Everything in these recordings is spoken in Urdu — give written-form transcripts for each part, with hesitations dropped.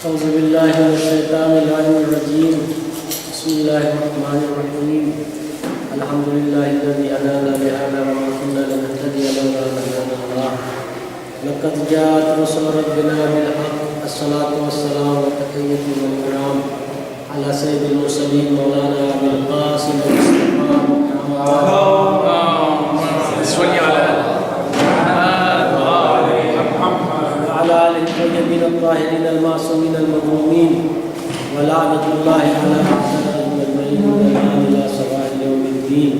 اعوذ باللہ من الشیطان الرجیم بسم اللہ الرحمن الرحیم الحمد للہ الذی ہدانا لہذا وما كنا لنهتدی لولا ان هدانا اللہ لقد جاءت رسل ربنا بالحق الصلاة والسلام وتحیۃ والکرام علی سید المرسلین مولانا ابی القاسم مصطفیٰ الطيبين الطاهرين المعصومين المظلومين ولعنة الله على أعدائهم أجمعين إلى صلاة يوم الدين.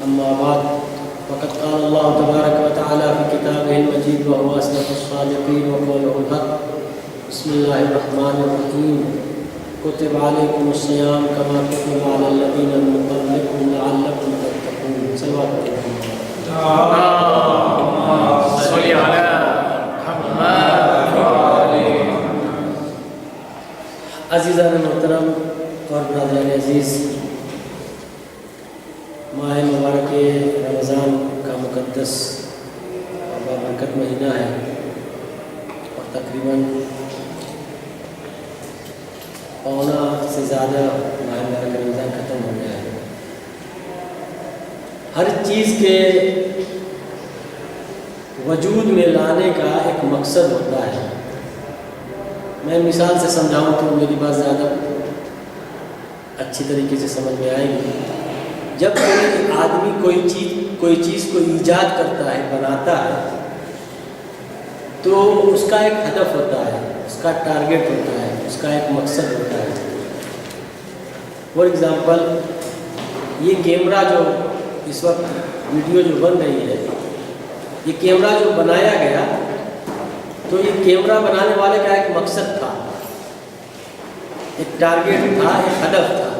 أما بعد فقد قال الله تبارك وتعالى في كتابه المجيد وهو أصدق الصادقين وقوله الحق. بسم الله الرحمن الرحيم. كتب عليكم الصيام كما كتب على الذين من قبلكم لعلكم تتقون. صلوات صلی علی عزیزان محترم اور برادران عزیز، ماہ مبارک رمضان کا مقدس اور بابرکت مہینہ ہے اور تقریباً پونا سے زیادہ ماہ مبارک رمضان ختم ہو گیا ہے. ہر چیز کے وجود میں لانے کا ایک مقصد ہوتا ہے. میں مثال سے سمجھاؤں تو میری بات زیادہ اچھی طریقے سے سمجھ میں آئے گی. جب کوئی آدمی کوئی چیز کو ایجاد کرتا ہے، بناتا ہے، تو اس کا ایک ہدف ہوتا ہے، اس کا ٹارگیٹ ہوتا ہے، اس کا ایک مقصد ہوتا ہے. فار ایگزامپل، یہ کیمرہ جو اس وقت ویڈیو جو بن رہی ہے، یہ کیمرہ جو بنایا گیا تو یہ کیمرہ بنانے والے کا ایک مقصد تھا، ایک ٹارگیٹ تھا، ایک ہدف تھا.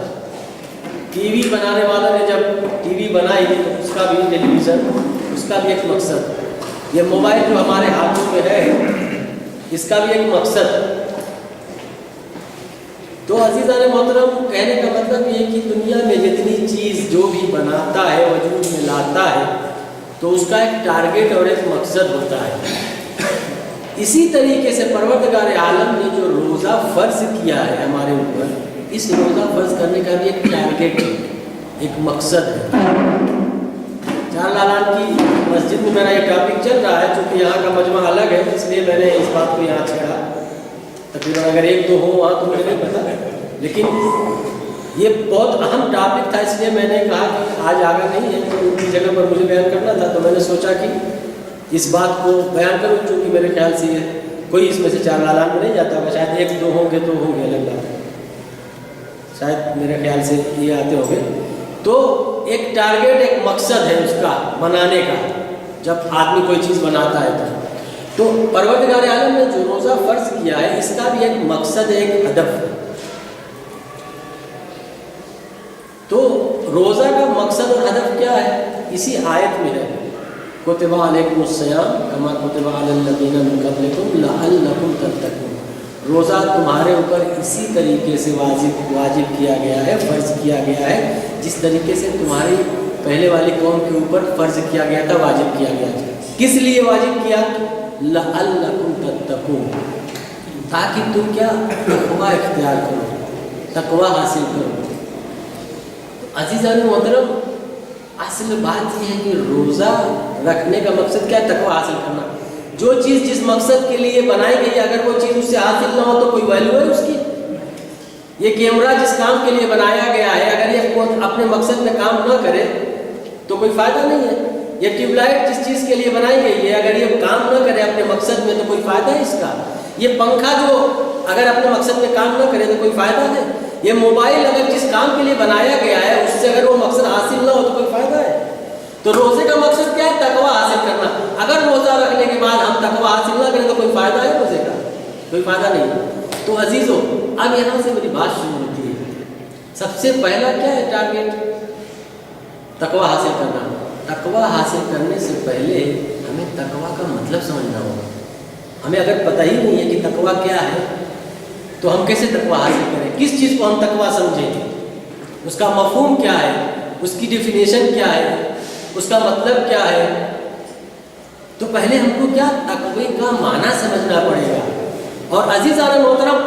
ٹی وی بنانے والوں نے جب ٹی وی بنائی تو اس کا بھی، ٹیلی ویژن، اس کا بھی ایک مقصد. یہ موبائل جو ہمارے ہاتھوں میں ہے، اس کا بھی ایک مقصد. تو عزیزان محترم، کہنے کا مطلب یہ کہ دنیا میں جتنی چیز جو بھی بناتا ہے، وجود میں لاتا ہے، تو اس کا ایک ٹارگیٹ اور ایک مقصد ہوتا ہے. اسی طریقے سے پروردگار عالم نے جو روزہ فرض کیا ہے ہمارے اوپر، اس روزہ فرض کرنے کا بھی ایک ٹارگیٹ ہے، ایک مقصد ہے. چار لالان کی مسجد میں میرا یہ ٹاپک چل رہا ہے، چونکہ یہاں کا مجمع الگ ہے، اس لیے میں نے اس بات کو یہاں چھیڑا. تقریباً اگر ایک دو ہوں وہاں تو مجھے نہیں پتا، لیکن یہ بہت اہم ٹاپک تھا، اس لیے میں نے کہا کہ آج آگے نہیں ہے، تو ان کی جگہ پر مجھے بیان کرنا تھا. تو میں نے سوچا کہ اس بات کو بیان کروں، چونکہ میرے خیال سے کوئی اس میں سے چار لالان میں نہیں جاتا ہوگا. شاید ایک دو ہوں گے تو ہوں گے، الگ بات ہے، شاید میرے خیال سے یہ آتے ہوں گے. تو ایک ٹارگیٹ، ایک مقصد ہے اس کا بنانے کا. جب آدمی کوئی چیز بناتا ہے تو پروردگار عالم نے جو روزہ فرض کیا ہے، اس کا بھی ایک مقصد ہے، ایک ہدف ہے. تو روزہ کا مقصد اور ہدف کیا ہے؟ اسی آیت میں ہے، کتب علیکم الصیام کما کتب علی الذین من قبلکم لعلکم تتقون. روزہ تمہارے اوپر اسی طریقے سے واجب کیا گیا ہے، فرض کیا گیا ہے، جس طریقے سے تمہاری پہلے والی قوم کے اوپر فرض کیا گیا تھا، واجب کیا گیا تھا. کس لیے واجب کیا؟ لعلکم تتقون، تاکہ تم کیا تقوی اختیار کرو، تقوی حاصل کرو. عزیزان محترم، اصل بات یہ ہے کہ روزہ رکھنے کا مقصد کیا ہے؟ تقوی حاصل کرنا. جو چیز جس مقصد کے لیے بنائی گئی ہے، اگر وہ چیز اس سے حاصل نہ ہو تو کوئی ویلیو ہے اس کی؟ یہ کیمرہ جس کام کے لیے بنایا گیا ہے، اگر یہ اپنے مقصد میں کام نہ کرے تو کوئی فائدہ نہیں ہے. یہ ٹیوب لائٹ جس چیز کے لیے بنائی گئی ہے، اگر یہ کام نہ کرے اپنے مقصد میں تو کوئی فائدہ ہے اس کا. یہ پنکھا جو اگر اپنے مقصد میں کام نہ کرے تو کوئی فائدہ ہے. یہ موبائل اگر جس کام کے لیے بنایا گیا ہے، اس سے اگر وہ مقصد حاصل نہ ہو تو کوئی فائدہ ہے. تو روزے کا مقصد کیا ہے؟ تقوی حاصل کرنا. اگر روزہ رکھنے کے بعد ہم تقوی حاصل نہ کریں تو کوئی فائدہ ہے روزے کا؟ کوئی فائدہ نہیں. تو عزیزو، اب یہاں سے میری بات شروع ہوتی ہے. سب سے پہلا کیا ہے ٹارگیٹ؟ تقوی حاصل کرنا. تقوی حاصل کرنے سے پہلے ہمیں تقوی کا مطلب سمجھنا ہوگا. ہمیں اگر پتہ ہی نہیں ہے کہ تقوی کیا ہے تو ہم کیسے تقوی حاصل کریں؟ کس چیز کو ہم تقوی سمجھیں؟ اس کا مفہوم کیا ہے؟ اس کی ڈیفینیشن کیا ہے؟ اس کا مطلب کیا ہے؟ تو پہلے ہم کو کیا تقوی کا معنی سمجھنا پڑے گا. اور عزیزان محترم،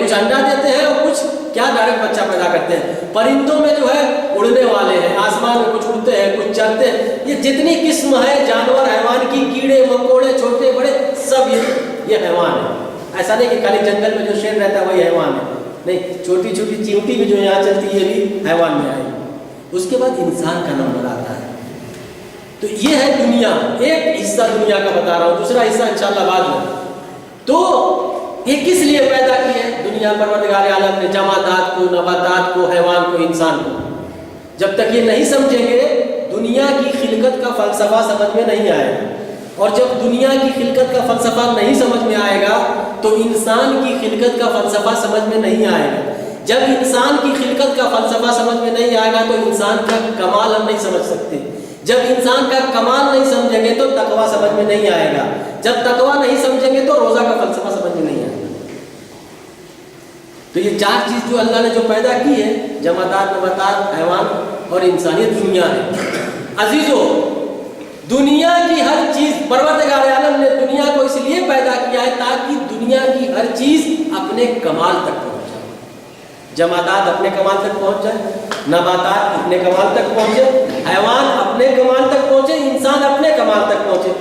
کچھ انڈا دیتے ہیں اور کچھ کیا ڈائریکٹ بچہ پیدا کرتے ہیں. پرندوں میں جو ہے اڑنے والے ہیں, آسمان میں کچھ اڑتے ہیں کچھ چلتے ہیں. یہ جتنی قسم ہے جانور حیوان کی, کیڑے مکوڑے چھوٹے بڑے سب یہ حیوان ہے. ایسا نہیں کہ خالی جنگل میں جو شیر رہتا ہے وہی حیوان ہے, نہیں, چھوٹی چھوٹی چیونٹی بھی جو یہاں چلتی ہے یہ بھی حیوان میں آئی. اس کے بعد انسان کا نمبر آتا ہے. تو یہ ہے دنیا, ایک حصہ دنیا کا بتا رہا ہوں, دوسرا حصہ انشاءاللہ بعد میں. تو یہ کس لیے پیدا کی ہے دنیا پروردگار عالم نے, جمادات کو, نباتات کو, حیوان کو, انسان کو. جب تک یہ نہیں سمجھیں گے دنیا کی خلقت کا فلسفہ سمجھ میں نہیں آئے گا, اور جب دنیا کی خلقت کا فلسفہ نہیں سمجھ میں آئے گا تو انسان کی خلقت کا فلسفہ سمجھ میں نہیں آئے گا. جب انسان کی خلقت کا فلسفہ سمجھ میں نہیں آئے گا تو انسان کا کمال ہم نہیں سمجھ سکتے. جب انسان کا کمال نہیں سمجھیں گے تو تقویٰ سمجھ میں نہیں آئے گا. جب تقویٰ نہیں سمجھیں گے تو روزہ کا فلسفہ سمجھ میں نہیں آئے گا. تو یہ چار چیز جو اللہ نے جو پیدا کی ہے, جمادات, نباتات, حیوان اور انسانیت, دنیا ہے. عزیزو, دنیا کی ہر چیز پروردگار عالم نے دنیا کو اس لیے پیدا کیا ہے تاکہ دنیا کی ہر چیز اپنے کمال تک پہنچ جائے. جمادات اپنے کمال تک پہنچ جائے, نباتات اپنے کمال تک پہنچے, حیوان اپنے کمال تک پہنچے, انسان اپنے کمال تک پہنچے.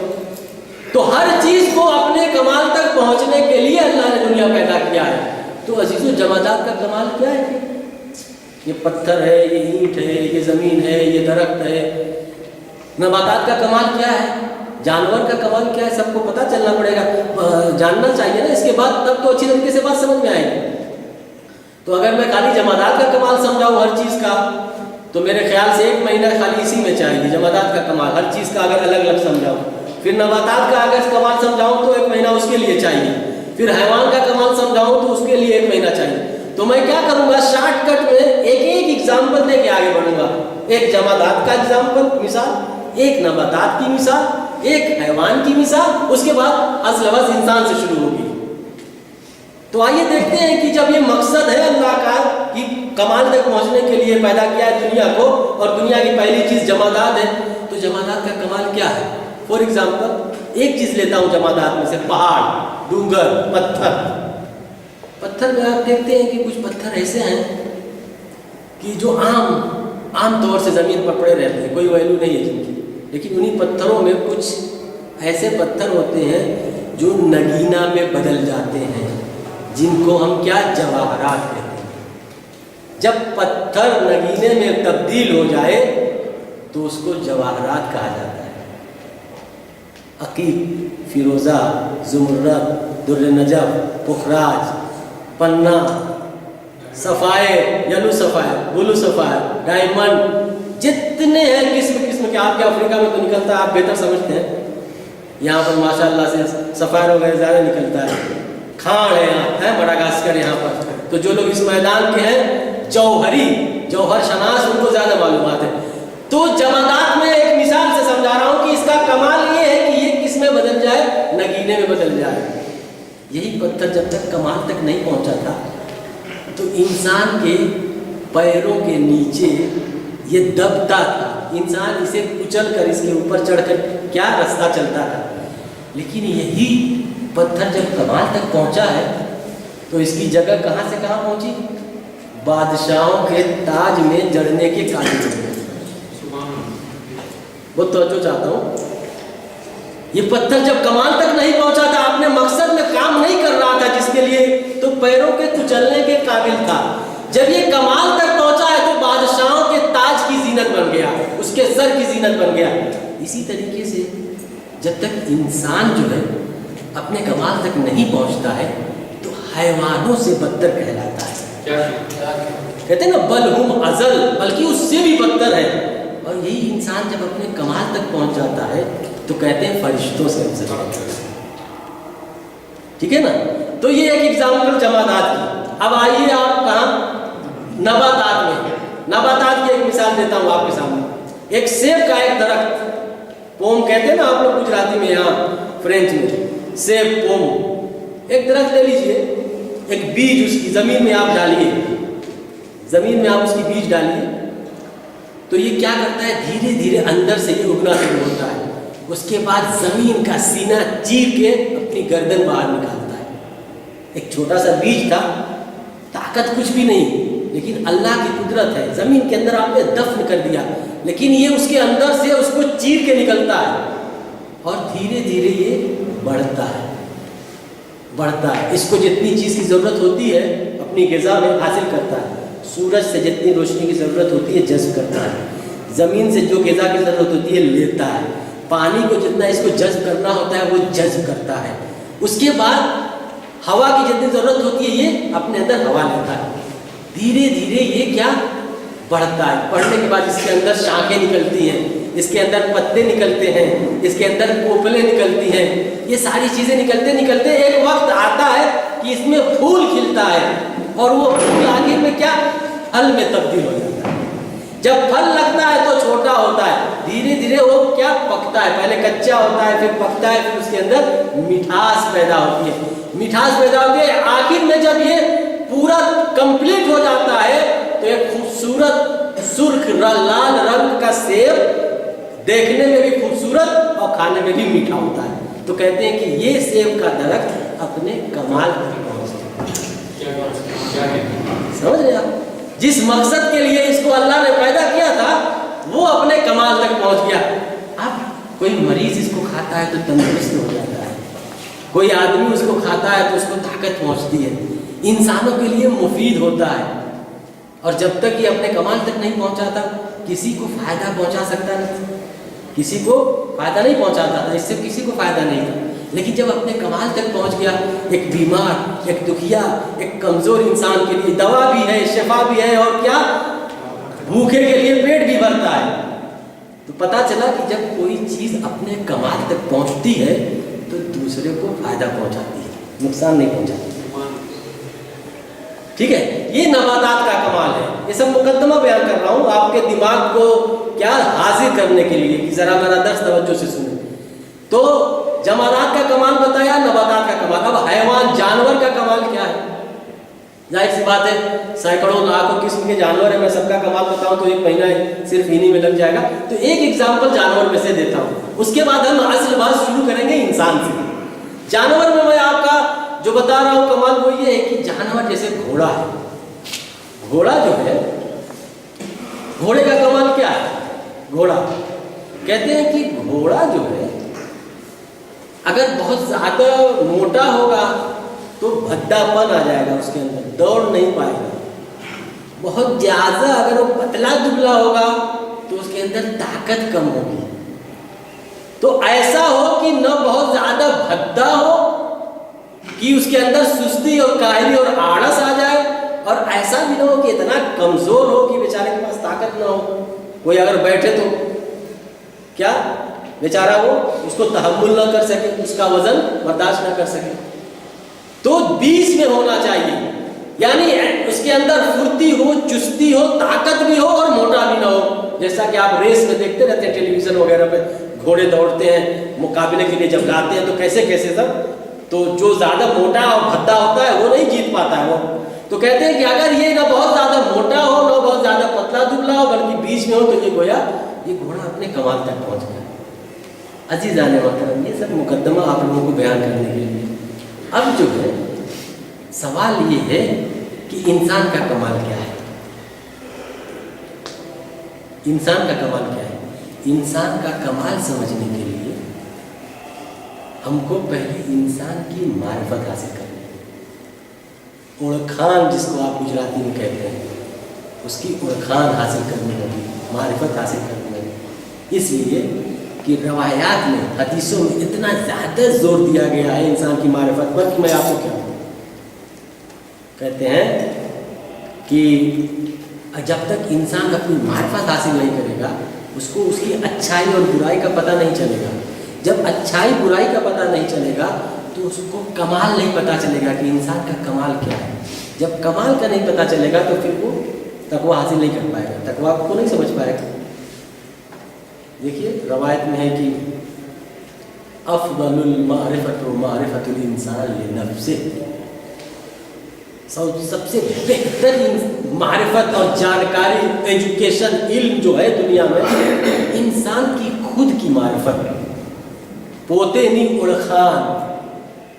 تو ہر چیز کو اپنے کمال تک پہنچنے کے لیے اللہ نے دنیا پیدا کیا ہے. تو عزیزو, جمادات کا کمال کیا ہے؟ یہ پتھر ہے, یہ اینٹ ہے, یہ زمین ہے, یہ درخت ہے. نباتات کا کمال کیا ہے, جانور کا کمال کیا ہے, سب کو پتہ چلنا پڑے گا, جاننا چاہیے نا, اس کے بعد تب تو اچھی طریقے سے بات سمجھ میں آئے گی. تو اگر میں خالی جمادات کا کمال سمجھاؤں ہر چیز کا تو میرے خیال سے 1 مہینہ خالی اسی میں چاہیے. جمادات کا کمال ہر چیز کا اگر الگ الگ سمجھاؤں, پھر نباتات کا اگر کمال سمجھاؤں تو 1 مہینہ اس کے لیے چاہیے, پھر حیوان کا کمال سمجھاؤں تو اس کے لیے 1 مہینہ چاہیے. تو میں کیا کروں گا, شارٹ کٹ میں ایک ایگزامپل دے کے آگے بڑھوں گا. ایک جمادات کا ایگزامپل مثال, ایک نباتات کی مثال, ایک حیوان کی مثال, اس کے بعد اصل لفظ انسان سے شروع ہوگی. تو آئیے دیکھتے ہیں کہ جب یہ مقصد ہے اللہ کا کہ کمال تک پہنچنے کے لیے پیدا کیا ہے دنیا کو, اور دنیا کی پہلی چیز جمادات ہے, تو جمادات کا کمال کیا ہے؟ فور ایگزامپل ایک چیز لیتا ہوں جمادات میں سے, پہاڑ, ڈونگر, پتھر. پتھر میں آپ دیکھتے ہیں کہ کچھ پتھر ایسے ہیں کہ جو عام طور سے زمین پر پڑے رہتے ہیں, کوئی ویلیو نہیں ہے جن کی, لیکن انہی پتھروں میں کچھ ایسے پتھر ہوتے ہیں جو نگینا میں بدل جاتے ہیں, جن کو ہم کیا, جواہرات کہتے ہیں. جب پتھر نگینے میں تبدیل ہو جائے تو اس کو جواہرات کہا جاتا ہے. عقیق, فیروزہ, زمرد, در نجف, پخراج, پنا, سفائر, یلو سفائر, بلو سفائر, ڈائمنڈ, جتنے ہیں قسم کے. آپ کے افریقہ میں تو نکلتا ہے, آپ بہتر سمجھتے ہیں, یہاں پر ماشاءاللہ سے سفائر وغیرہ زیادہ نکلتا ہے. کھاڑ ہے یہاں, ہے مڈاگاسکر یہاں پر. تو جو لوگ اس میدان کے ہیں جوہر شناس, ان کو زیادہ معلومات ہے. تو جمادات میں ایک مثال سے سمجھا رہا ہوں کہ اس کا کمال یہ ہے کہ یہ کس میں بدل جائے, نگینے میں بدل جائے. یہی پتھر جب تک کمال تک نہیں پہنچا تھا تو انسان کے پیروں کے نیچے یہ دبتا تھا. انسان اسے کچل کر اس کے اوپر چڑھ کر کیا راستہ چلتا تھا. لیکن یہی پتھر جب کمال تک پہنچا ہے تو اس کی جگہ کہاں سے کہاں پہنچی, بادشاہوں کے تاج میں جڑنے کے قابل ہو گئے. بہت توجہ چاہتا ہوں. یہ پتھر جب کمال تک نہیں پہنچا تھا, اپنے مقصد میں کام نہیں کر رہا تھا جس کے لیے, تو پیروں کے کچلنے کے قابل تھا. جب یہ کمال تک پہنچا ہے تو بادشاہوں کے تاج کی زینت بن گیا, اس کے سر کی زینت بن گیا. اسی طریقے سے جب تک انسان جو ہے اپنے کمال تک نہیں پہنچتا ہے تو حیوانوں سے بدتر کہلاتا ہے. کہتے ہیں نا بل ہم ازل, بلکہ اس سے بھی بدتر ہے. اور یہی انسان جب اپنے کمال تک پہنچ جاتا ہے تو کہتے ہیں فرشتوں سے افضل. ٹھیک ہے نا. تو یہ ایک ایگزامپل جمادات کی. اب آئیے آپ کہاں, نباتات میں. نباتات کی ایک مثال دیتا ہوں آپ کے سامنے. ایک سیب کا ایک درخت, پوم کہتے ہیں نا آپ لوگ گجراتی میں, یہاں فرینچ میں سیب, پوم. ایک درخت لے لیجئے, ایک بیج اس کی زمین میں آپ ڈالیے, زمین میں آپ اس کی بیج ڈالیے, تو یہ کیا کرتا ہے, دھیرے دھیرے اندر سے یہ اگنا شروع ہوتا ہے. اس کے بعد زمین کا سینہ چیر کے اپنی گردن باہر نکالتا ہے. ایک چھوٹا سا بیج تھا، طاقت کچھ بھی نہیں، لیکن اللہ کی قدرت ہے، زمین کے اندر آپ نے دفن کر دیا، لیکن یہ اس کے اندر سے اس کو چیر کے نکلتا ہے اور دھیرے دھیرے یہ بڑھتا ہے بڑھتا ہے، اس کو جتنی چیز کی ضرورت ہوتی ہے اپنی غذا میں حاصل کرتا ہے، سورج سے جتنی روشنی کی ضرورت ہوتی ہے جذب کرتا ہے، زمین سے جو غذا کی ضرورت ہوتی ہے لیتا ہے، پانی کو جتنا اس کو جذب کرنا ہوتا ہے وہ جذب کرتا ہے، اس کے بعد ہوا کی جتنی ضرورت ہوتی ہے یہ اپنے اندر ہوا لیتا ہے، دھیرے دھیرے یہ کیا بڑھتا ہے، بڑھنے کے بعد اس کے اندر شاخیں نکلتی ہیں، اس کے اندر پتے نکلتے ہیں، اس کے اندر کوپلیں نکلتی ہیں، یہ ساری چیزیں نکلتے نکلتے ایک وقت آتا ہے کہ اس میں پھول کھلتا ہے اور وہ پھول آخر میں کیا پھل میں تبدیل ہو جاتا ہے، جب پھل لگتا ہے تو چھوٹا ہوتا ہے، دھیرے دھیرے وہ کیا پکتا ہے، پہلے کچا ہوتا ہے پھر پکتا ہے، پھر اس کے اندر مٹھاس پیدا ہوتی ہے، مٹھاس پیدا ہوتی ہے، آخر میں جب یہ پورا کمپلیٹ ہو جاتا ہے تو ایک خوبصورت سرخ لال رنگ کا سیب دیکھنے میں بھی خوبصورت اور کھانے میں بھی میٹھا ہوتا ہے، تو کہتے ہیں کہ یہ سیب کا درخت اپنے کمال تک پہنچتا ہے، سمجھ رہے آپ، جس مقصد کے لیے اس کو اللہ نے پیدا کیا تھا وہ اپنے کمال تک پہنچ گیا، اب کوئی مریض اس کو کھاتا ہے تو تندرست ہو جاتا ہے، کوئی آدمی اس کو کھاتا ہے تو اس کو طاقت پہنچتی ہے، انسانوں کے لیے مفید ہوتا ہے، اور جب تک یہ اپنے کمال تک نہیں پہنچاتا کسی کو فائدہ پہنچا سکتا نہیں، کسی کو فائدہ نہیں پہنچاتا تھا، اس سے کسی کو فائدہ نہیں تھا، لیکن جب اپنے کمال تک پہنچ گیا، ایک بیمار، ایک دکھیا، ایک کمزور انسان کے لیے دوا بھی ہے، شفا بھی ہے، اور کیا بھوکے کے لیے پیٹ بھی بھرتا ہے، تو پتا چلا کہ جب کوئی چیز اپنے کمال تک پہنچتی ہے تو دوسرے کو فائدہ پہنچاتی ہے، نقصان نہیں پہنچاتی، ٹھیک ہے، یہ نباتات کا کمال ہے، یہ سب مقدمہ بیان کر رہا ہوں آپ کے دماغ کو کیا حاضر کرنے کے لیے کہ ذرا میرا درس توجہ سے سنیں، تو جمادات کا کمال بتایا، نباتات کا کمال، اب حیوان جانور کا کمال کیا ہے، ظاہر سی بات ہے سینکڑوں لاکھوں قسم کے جانور ہیں، میں سب کا کمال بتاؤں تو ایک مہینہ صرف انہی میں لگ جائے گا، تو ایک ایگزامپل جانور میں سے دیتا ہوں، اس کے بعد ہم اصل بات شروع کریں گے انسان سے، جانور میں آپ کا جو بتا رہا ہوں کمال وہ یہ ہے کہ جانور جیسے گھوڑا ہے، گھوڑا جو ہے، گھوڑے کا کمال کیا ہے، گھوڑا کہتے ہیں کہ گھوڑا جو ہے اگر بہت زیادہ موٹا ہوگا تو بھدا پن آ جائے گا اس کے اندر، دوڑ نہیں پائے گا، بہت زیادہ اگر وہ پتلا دبلا ہوگا تو اس کے اندر طاقت کم ہوگی، تو ایسا ہو کہ نہ بہت زیادہ بھدا ہو کہ اس کے اندر سستی اور کاہلی اور آڑس آ جائے، اور ایسا بھی نہ ہو کہ اتنا کمزور ہو کہ بیچارے کے پاس طاقت نہ ہو، کوئی اگر بیٹھے تو کیا بیچارہ وہ اس کو تحمل نہ کر سکے، اس کا وزن برداشت نہ کر سکے، تو بیچ میں ہونا چاہیے، یعنی اس کے اندر پھرتی ہو، چستی ہو، طاقت بھی ہو اور موٹا بھی نہ ہو، جیسا کہ آپ ریس میں دیکھتے رہتے ہیں ٹیلی ویژن وغیرہ پہ، گھوڑے دوڑتے ہیں مقابلے کے لیے جب لاتے ہیں تو کیسے کیسے سب، تو جو زیادہ موٹا اور بھدا ہوتا ہے وہ نہیں جیت پاتا ہے وہ، تو کہتے ہیں کہ اگر یہ نہ بہت زیادہ موٹا ہو نہ بہت زیادہ پتلا دبلا ہو بلکہ بیچ میں ہو تو یہ گویا یہ گھوڑا اپنے کمال تک پہنچ گیا۔ عزیزان محترم، یہ سب مقدمہ آپ لوگوں کو بیان کرنے کے لیے، اب جو ہے سوال یہ ہے کہ انسان کا کمال کیا ہے، انسان کا کمال کیا ہے، انسان کا کمال سمجھنے کے لیے ہم کو پہلے انسان کی معرفت حاصل کرنی ہے، اوڑکھان جس کو آپ گجراتی میں کہتے ہیں، اس کی اوڑکھان حاصل کرنی ہوگی، معرفت حاصل کرنی ہوگی، اس لیے کہ روایات میں حدیثوں میں اتنا زیادہ زور دیا گیا ہے انسان کی معرفت پر کہ میں آپ کو کیا بتاؤں، کہتے ہیں کہ جب تک انسان اپنی معرفت حاصل نہیں کرے گا اس کو اس کی اچھائی اور برائی کا پتہ نہیں چلے گا، جب اچھائی برائی کا پتہ نہیں چلے گا تو اس کو کمال نہیں پتہ چلے گا کہ انسان کا کمال کیا ہے، جب کمال کا نہیں پتہ چلے گا تو پھر وہ تقویٰ حاصل نہیں کر پائے گا، تقویٰ کو نہیں سمجھ پائے گا۔ دیکھیے روایت میں ہے کہ افضل المعرفت و معرفت الانسان لنفسه، سب سے بہترین معرفت اور جانکاری ایجوکیشن علم جو ہے دنیا میں انسان کی خود کی معرفت، پوتے نی اوڑکھان،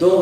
2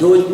2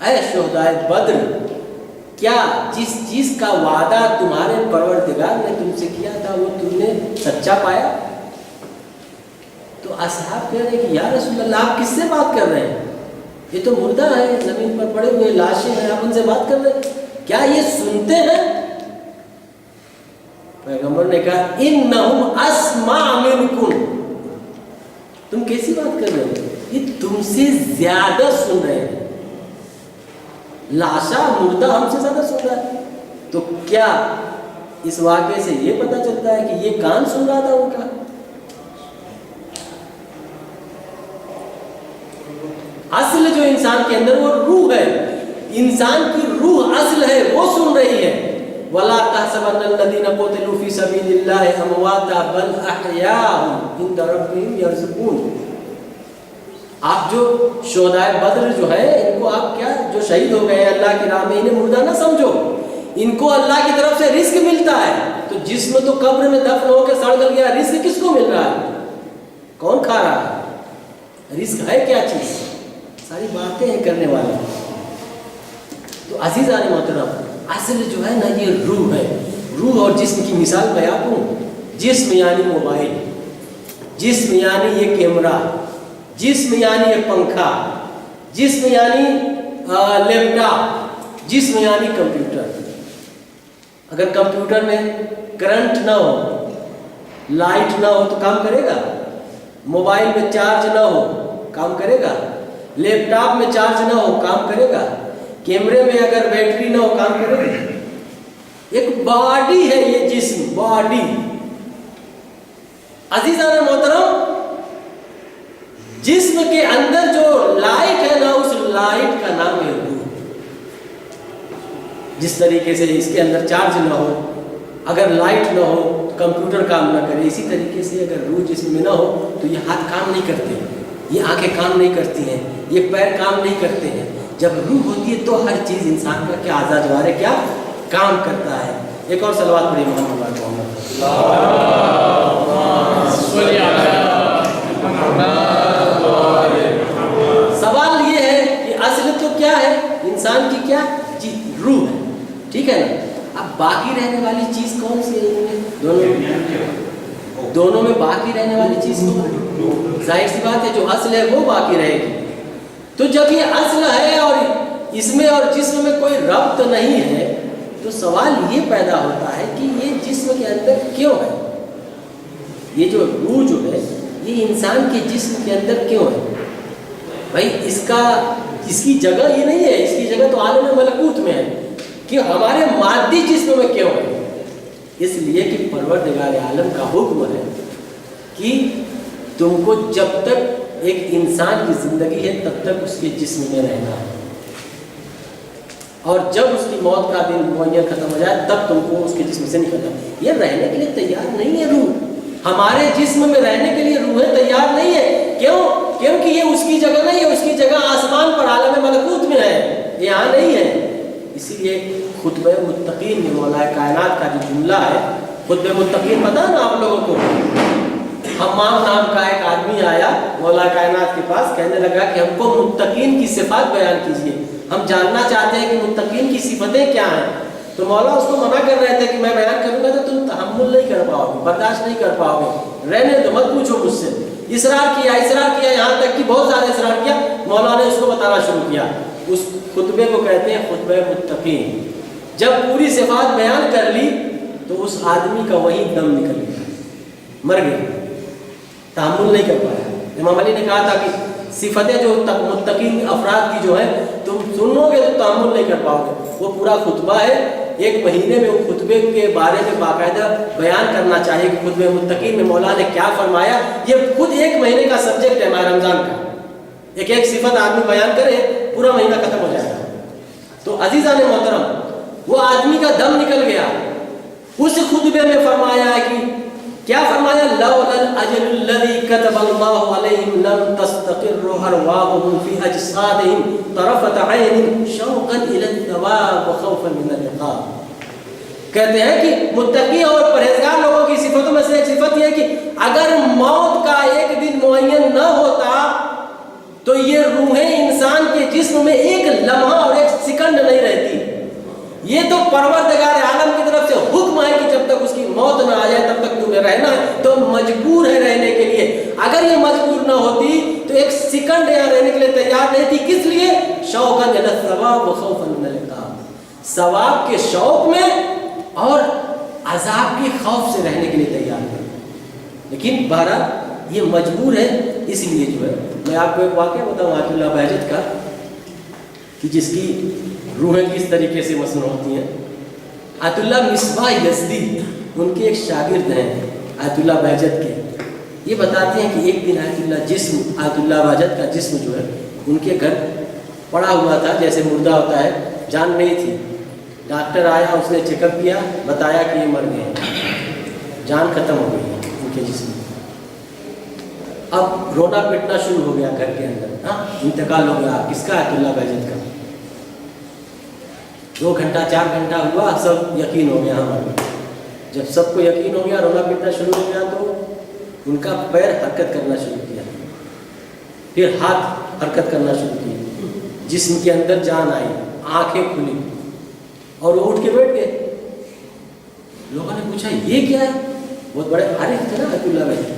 اے شہدائے بدر، کیا جس چیز کا وعدہ تمہارے پروردگار نے تم سے کیا تھا وہ تم نے سچا پایا؟ تو اصحاب کہہ رہے کہ یا رسول اللہ آپ کس سے بات کر رہے ہیں؟ یہ تو مردہ ہے، زمین پر پڑے ہوئے لاشیں ہیں، آپ ان سے بات کر رہے ہیں، کیا یہ سنتے ہیں؟ پیغمبر نے کہا انہم اسمع منکم، تم کیسی بات کر رہے ہو، یہ تم سے زیادہ سن رہے ہیں، لاشا مردہ ہم سے زیادہ سن رہا ہے۔ تو کیا اس واقعے سے یہ پتہ چلتا ہے کہ یہ کان سن رہا تھا ان کا؟ اصل جو انسان کے اندر وہ روح ہے، انسان کی روح اصل ہے، وہ سن رہی ہے۔ وَلَا تَحْسَبَنَّ الَّذِينَ قُتِلُوا فِي سَبِيلِ اللَّهِ أَمْوَاتًا بَلْ أَحْيَاءٌ عِندَ رَبِّهِمْ يَرْزُقُونَ۔ آپ جو شہدائے بدر جو ہے ان کو آپ کیا جو شہید ہو گئے اللہ کی راہ میں انہیں مردہ نہ سمجھو، ان کو اللہ کی طرف سے رزق ملتا ہے۔ تو جسم تو قبر میں دفن ہو کے سڑ گل گیا، رزق کس کو مل رہا ہے؟ کون کھا رہا ہے؟ رزق ہے کیا چیز؟ ساری باتیں ہیں کرنے والا۔ تو عزیزان محترم، اصل جو ہے نا یہ روح ہے۔ روح اور جسم کی مثال میں آپ ہوں، جسم یعنی موبائل، جسم یعنی یہ کیمرہ، جسم یعنی یہ پنکھا، جسم یعنی لیپ ٹاپ، جسم یعنی کمپیوٹر۔ اگر کمپیوٹر میں کرنٹ نہ ہو، لائٹ نہ ہو تو کام کرے گا؟ موبائل میں چارج نہ ہو کام کرے گا؟ لیپ ٹاپ میں چارج نہ ہو کام کرے گا؟ کیمرے میں اگر بیٹری نہ ہو کام کرے گا؟ ایک باڈی ہے یہ جسم، باڈی۔ عزیزان محترم، جسم کے اندر جو لائٹ ہے نا اس لائٹ کا نام ہے روح۔ جس طریقے سے اس کے اندر چارج نہ ہو، اگر لائٹ نہ ہو تو کمپیوٹر کام نہ کرے، اسی طریقے سے اگر روح جسم میں نہ ہو تو یہ ہاتھ کام نہیں کرتے، یہ آنکھیں کام نہیں کرتی ہیں، یہ پیر کام نہیں کرتے ہیں۔ جب روح ہوتی ہے تو ہر چیز انسان کا کیا اعضاء جوارے کیا کام کرتا ہے۔ ایک اور صلوات پڑھی محمد سوال یہ ہے کہ اصل تو کیا ہے انسان کی؟ کیا جی روح ہے، ٹھیک ہے نا؟ اب باقی رہنے والی چیز کون سی ہے؟ دونوں میں باقی رہنے والی چیز کون ہے؟ ظاہر سی بات ہے جو اصل ہے وہ باقی رہے گی۔ تو جب یہ اصل ہے اور اس میں اور جسم میں کوئی ربط نہیں ہے تو سوال یہ پیدا ہوتا ہے کہ یہ جسم کے اندر کیوں ہے؟ یہ جو روح جو ہے یہ انسان کے جسم کے اندر کیوں ہے؟ بھائی اس کی جگہ یہ نہیں ہے، اس کی جگہ تو عالم ملکوت میں ہے، کہ ہمارے مادی جسم میں کیوں ہے؟ اس لیے کہ پروردگار عالم کا حکم ہے کہ تم کو جب تک ایک انسان کی زندگی ہے تب تک اس کے جسم میں رہنا ہے، اور جب اس کی موت کا دن معین ختم ہو جائے تب تم کو اس کے جسم سے نکلنا ہے۔ یہ رہنے کے لیے تیار نہیں ہے روح، ہمارے جسم میں رہنے کے لیے روح تیار نہیں ہے۔ کیوں؟ کیونکہ یہ اس کی جگہ نہیں ہے، اس کی جگہ آسمان پر عالم ملکوت میں ہے، یہاں نہیں ہے۔ اسی لیے خطبہ متقین میں مولا کائنات کا جو جملہ ہے، خطبہ متقین پتہ ہے نا آپ لوگوں کو؟ حمام نام کا ایک آدمی آیا مولا کائنات کے پاس، کہنے لگا کہ ہم کو متقین کی صفات بیان کیجیے، ہم جاننا چاہتے ہیں کہ متقین کی صفتیں کیا ہیں۔ تو مولا اس کو منع کر رہے تھے کہ میں بیان کروں گا تو تم تحمل نہیں کر پاؤ گے، برداشت نہیں کر پاؤ گے، رہنے دو، مت پوچھو مجھ سے۔ اصرار کیا، یہاں تک کہ بہت زیادہ اصرار کیا، مولا نے اس کو بتانا شروع کیا۔ اس خطبے کو کہتے ہیں خطبہ متقین۔ جب پوری صفات بیان کر لی تو اس آدمی کا وہی دم نکل گیا، مر گیا، تحمل نہیں کر پایا۔ امام علی نے کہا تھا کہ صفتیں جو متقین افراد کی جو ہے تم سنو گے تو تحمل نہیں کر پاؤ گے۔ وہ پورا خطبہ ہے، ایک مہینے میں وہ خطبے کے بارے میں باقاعدہ بیان کرنا چاہیے کہ خطبہ متقین میں مولا نے کیا فرمایا۔ یہ خود ایک مہینے کا سبجیکٹ ہے ماہ رمضان کا، ایک صفت آدمی بیان کرے پورا مہینہ ختم ہو جائے گا۔ تو عزیزان محترم، وہ آدمی کا دم نکل گیا۔ اس خطبے میں فرمایا ہے کہ کیا فرمایا؟ لولا الاجل الذي كتب الله عليهم لم تستقر ارواحهم في اجسادهم طرفة عين شوقا الى الثواب وخوفا من العقاب۔ کہتے ہیں کہ متقی اور پرہیزگار لوگوں کی صفتوں میں سے ایک صفت یہ ہے کہ اگر موت کا ایک دن معین نہ ہوتا تو یہ روحیں انسان کے جسم میں ایک لمحہ اور ایک سیکنڈ نہیں رہتی. یہ تو پروردگار عالم کی طرف سے حکم ہے کہ جب تک اس کی موت نہ آ جائے تب تک تمہیں رہنا ہے. تو مجبور ہے رہنے کے لیے. اگر یہ مجبور نہ ہوتی تو ایک سیکنڈ یہاں رہنے کے لیے تیار نہیں تھی. کس لیے؟ شوقاً الی الثواب وخوفاً من العقاب. ثواب کے شوق میں اور عذاب کے خوف سے رہنے کے لیے تیار ہے. لیکن بہرحال یہ مجبور ہے. اس لیے جو ہے میں آپ کو ایک واقعہ بتاؤں آیت اللہ بہجت کا کہ جس کی روحیں کس طریقے سے مصنوع ہوتی ہیں. آیت اللہ مصباح یزدی ان کے ایک شاگرد ہیں آیت اللہ بہجت کے. یہ بتاتے ہیں کہ ایک دن آیت اللہ بہجت کا جسم جو ہے ان کے گھر پڑا ہوا تھا جیسے مردہ ہوتا ہے. جان نہیں تھی. ڈاکٹر آیا, اس نے چیک اپ کیا, بتایا کہ یہ مر گئے, جان ختم ہو گئی ہے ان کے جسم. اب رونا پٹنا شروع ہو گیا گھر کے اندر. ہاں انتقال ہو گیا. کس کا؟ آیت اللہ بہجت کا. 2 گھنٹہ 4 گھنٹہ ہوا, سب یقین ہو گیا ہمارے. جب سب کو یقین ہو گیا, رونا پٹنا شروع ہو گیا, تو ان کا پیر حرکت کرنا شروع کیا, پھر ہاتھ حرکت کرنا شروع کیا, جسم کے اندر جان آئی, آنکھیں کھلی اور وہ اٹھ کے بیٹھ گئے. لوگوں نے پوچھا یہ کیا ہے؟ بہت بڑے عارف تھے نا آیت اللہ بہجت.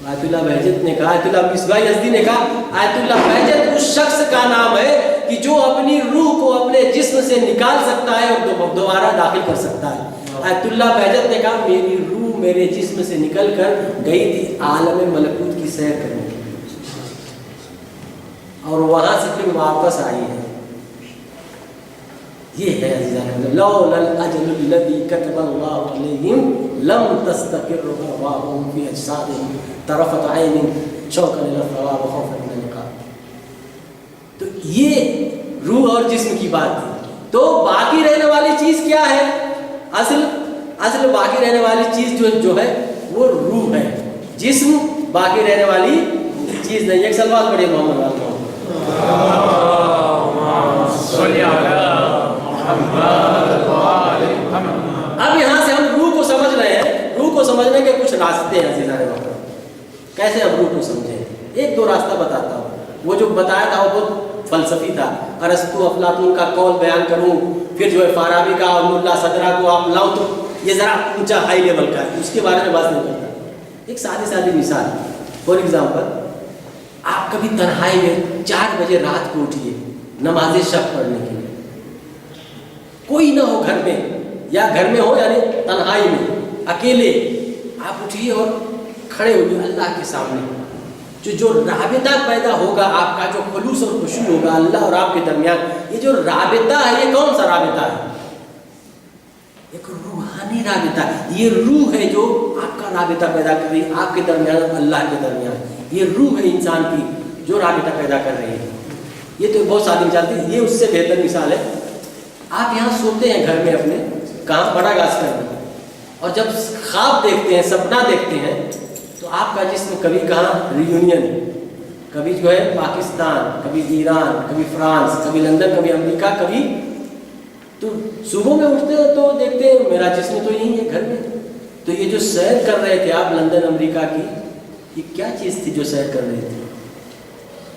آیت اللہ بہجت نے کہا, آیت اللہ مصباح یزدی نے کہا, آیت اللہ بہجت اس شخص کا نام ہے کہ جو اپنی روح کو اپنے جسم سے نکال سکتا ہے اور دوبارہ داخل کر سکتا ہے. آیت اللہ بہجت نے کہا میری روح میرے جسم سے نکل کر گئی تھی عالم ملکوت کی سیر کرنے کے لیے, اور وہاں سے پھر واپس آئی ہے. یہ ہے عزیزان, لولا الاجل الذی کتب اللہ علیہم لم تستقر ارواحهم فی اجسادهم طرفۃ عین شوقا الی الثواب وخوفا من العقاب. تو یہ روح اور جسم کی بات تھی. تو باقی رہنے والی چیز کیا ہے؟ اصل باقی رہنے والی چیز جو ہے وہ روح ہے. جسم باقی رہنے والی چیز نہیں. ایک سلوات پڑھیے محمد علیہ. اب یہاں سے ہم روح کو سمجھ رہے ہیں. روح کو سمجھنے کے کچھ راستے ہیں عزیزان محترم. کیسے ہم روح کو سمجھیں؟ 1-2 راستہ بتاتا ہوں. وہ جو بتایا تھا وہ بہت فلسفی تھا. ارسطو افلاطون کا قول بیان کروں, پھر جو ہے فارابی کا اور ملا صدرہ کو آپ لاؤں, تو یہ ذرا اونچا ہائی لیول کا ہے, اس کے بارے میں بات نہیں کرتا. ایک سادی مثال. فار ایگزامپل, آپ کبھی تنہائی میں 4 بجے رات کو اٹھیے نماز شب پڑھنے کے لیے, کوئی نہ ہو گھر میں, یا گھر میں ہو یعنی تنہائی میں اکیلے, آپ اٹھیے اور کھڑے ہوئے اللہ کے سامنے. جو رابطہ پیدا ہوگا آپ کا, جو خلوص اور خشوع ہوگا اللہ اور آپ کے درمیان, یہ جو رابطہ ہے یہ کون سا رابطہ ہے؟ ایک روحانی رابطہ. یہ روح ہے جو آپ کا رابطہ پیدا کر رہی ہے آپ کے درمیان اور اللہ کے درمیان. یہ روح ہے انسان کی جو رابطہ پیدا کر رہی ہے. یہ تو بہت سادی مثال تھی. یہ اس سے بہتر مثال ہے. آپ یہاں سوتے ہیں گھر میں اپنے, کہاں؟ بڑا گاس کرنے, اور جب خواب دیکھتے ہیں, سپنا دیکھتے ہیں, تو آپ کا جسم کبھی کہاں ریونین, کبھی جو ہے پاکستان, کبھی ایران, کبھی فرانس, کبھی لندن, کبھی امریکہ, کبھی تو صبح میں اٹھتے ہیں تو دیکھتے ہیں میرا جسم تو یہی ہے گھر میں. تو یہ جو سیر کر رہے تھے آپ لندن امریکہ کی, یہ کیا چیز تھی جو سیر کر رہے تھے؟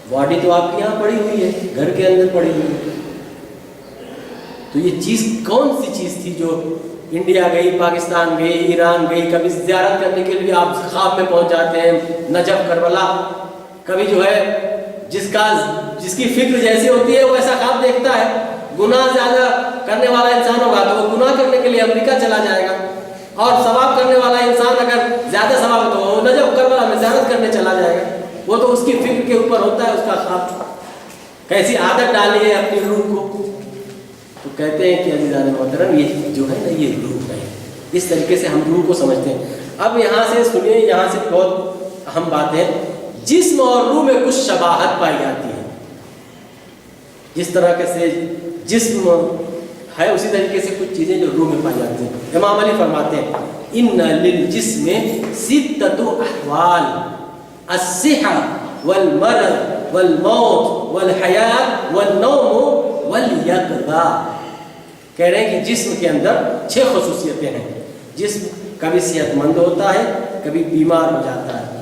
باڈی تو آپ کے یہاں پڑی ہوئی ہے, گھر کے اندر پڑی ہوئی ہے. تو یہ چیز کون سی چیز تھی جو انڈیا گئی, پاکستان گئی, ایران گئی, کبھی زیارت کرنے کے لیے آپ خواب میں پہنچ جاتے ہیں نجف, کربلا, کبھی جو ہے جس کی فکر جیسی ہوتی ہے وہ ایسا خواب دیکھتا ہے. گناہ زیادہ کرنے والا انسان ہوگا تو وہ گناہ کرنے کے لیے امریکہ چلا جائے گا, اور ثواب کرنے والا انسان اگر زیادہ ثواب ہے تو وہ نجف کربلا میں زیارت کرنے چلا جائے گا. وہ تو اس کی فکر کے اوپر ہوتا ہے اس کا خواب. کیسی عادت ڈالی ہے اپنی روح کو. تو کہتے ہیں کہ عزیزان محترم یہ جو ہے نا یہ روح ہے. اس طریقے سے ہم روح کو سمجھتے ہیں. اب یہاں سے سنیے, یہاں سے بہت اہم بات ہے. جسم اور روح میں کچھ شباہت پائی جاتی ہے. جس طرح کے سے جسم ہے اسی طریقے سے کچھ چیزیں جو روح میں پائی جاتی ہیں. امام علی فرماتے ہیں ان للجسم 6 احوال الصحة والمرض والموت والحیات والنوم والیقظہ. کہہ رہے ہیں کہ جسم کے اندر 6 خصوصیتیں ہیں. جسم کبھی صحت مند ہوتا ہے, کبھی بیمار ہو جاتا ہے,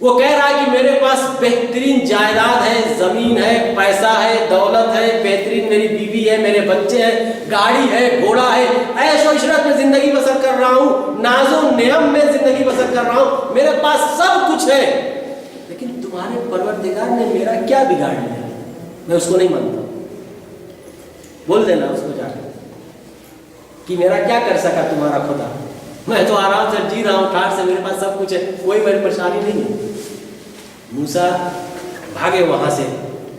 وہ کہہ رہا ہے کہ میرے پاس بہترین جائیداد ہے، زمین ہے، پیسہ ہے، دولت ہے، بہترین میری بیوی ہے، میرے بچے ہیں، گاڑی ہے، گھوڑا ہے، عیش و عشرت میں زندگی بسر کر رہا ہوں، ناز و نعم میں زندگی بسر کر رہا ہوں، میرے پاس سب کچھ ہے، لیکن تمہارے پروردگار نے میرا کیا بگاڑ لیا؟ میں اس کو نہیں مانتا. بول دینا اس کو جا کے کہ میرا کیا کر سکا تمہارا خدا؟ میں تو آرام سے جی رہا ہوں، ٹھاٹ سے، میرے پاس سب کچھ ہے، کوئی میری پریشانی نہیں ہے. موسیٰ بھاگے وہاں سے،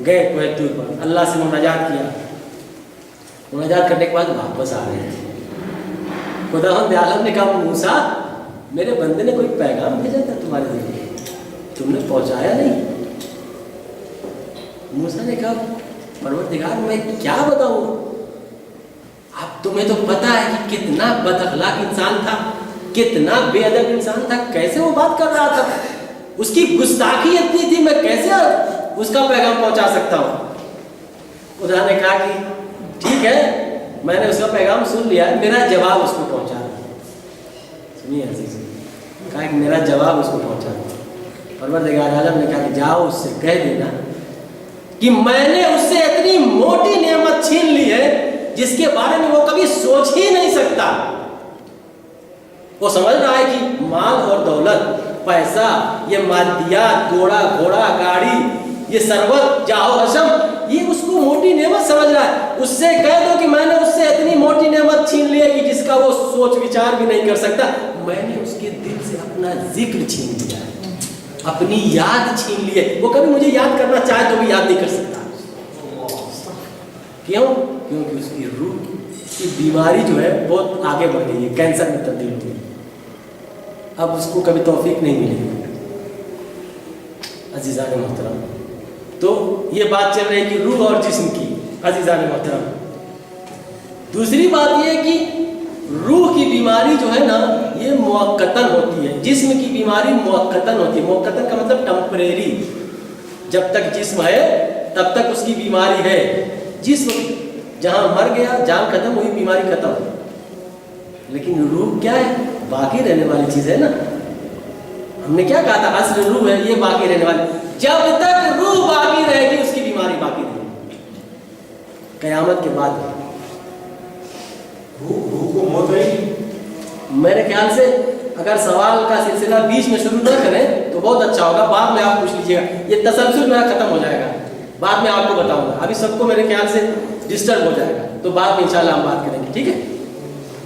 گئے کوہ طور پر، اللہ سے مناجات کیا. مناجات کرنے کے بعد واپس آ رہے تھے. خداوند عالم نے کہا موسیٰ میرے بندے نے کوئی پیغام بھیجا تھا تمہارے لیے، تم نے پہنچایا نہیں. موسیٰ نے کہا پروردگار میں کیا بتاؤں؟ اب تمہیں تو پتا ہے کہ کتنا بد اخلاق انسان تھا، کتنا بے ادب انسان تھا، کیسے وہ بات کر رہا تھا، اس کی گستاخی اتنی تھی، میں کیسے اس کا پیغام پہنچا سکتا ہوں؟ خدا نے کہا کہ ٹھیک ہے، میں نے اس کا پیغام سن لیا، میرا جواب اس کو پہنچا. سنیے عزیز، کہا کہ میرا جواب اس کو پہنچا. پروردگار عالم نے کہا کہ جاؤ اس سے کہہ دینا کہ میں نے اس سے اتنی موٹی نعمت چھین لی ہے جس کے بارے میں وہ کبھی سوچ ہی نہیں سکتا. وہ سمجھ رہا ہے کہ مال اور دولت، پیسہ، یہ مادیات، گھوڑا گاڑی، یہ ثروت، جاہ و حشم، یہ اس کو موٹی نعمت سمجھ رہا ہے. اس سے کہہ دو کہ میں نے اس سے اتنی موٹی نعمت چھین لی ہے کہ جس کا وہ سوچ وچار بھی نہیں کر سکتا. میں نے اس کے دل سے اپنا ذکر چھین لیا ہے، اپنی یاد چھین لی ہے. وہ کبھی مجھے یاد کرنا چاہے تو بھی یاد نہیں کر سکتا. کیوں؟ کیونکہ اس کی روح کی بیماری جو ہے بہت آگے بڑھ گئی ہے، کینسر میں تبدیل ہوئی ہے. اب اس کو کبھی توفیق نہیں ملے گی. عزیزان محترم، تو یہ بات چل رہی ہے کہ روح اور جسم کی. عزیزان محترم، دوسری بات یہ کہ روح کی بیماری جو ہے نا یہ موقتاً ہوتی ہے، جسم کی بیماری موقتاً ہوتی ہے. موقتاً کا مطلب ٹمپریری، جب تک جسم ہے تب تک اس کی بیماری ہے. جسم جہاں مر گیا، جان ختم ہوئی، بیماری ختم. لیکن روح کیا ہے؟ باقی رہنے والی چیز ہے نا. ہم نے کیا کہا تھا؟ اصل روح ہے، یہ باقی رہنے والی. جب تک روح باقی رہے گی اس کی بیماری باقی رہے گی. قیامت کے بعد روح کو موت نہیں. میرے خیال سے اگر سوال کا سلسلہ بیچ میں شروع نہ کریں تو بہت اچھا ہوگا. بعد میں آپ پوچھ لیجیے گا، یہ تسلسل میرا ختم ہو جائے گا. بعد میں آپ کو بتاؤں گا. ابھی سب کو میرے خیال سے ڈسٹرب ہو جائے گا، تو بعد میں انشاءاللہ ہم بات کریں گے. ٹھیک ہے؟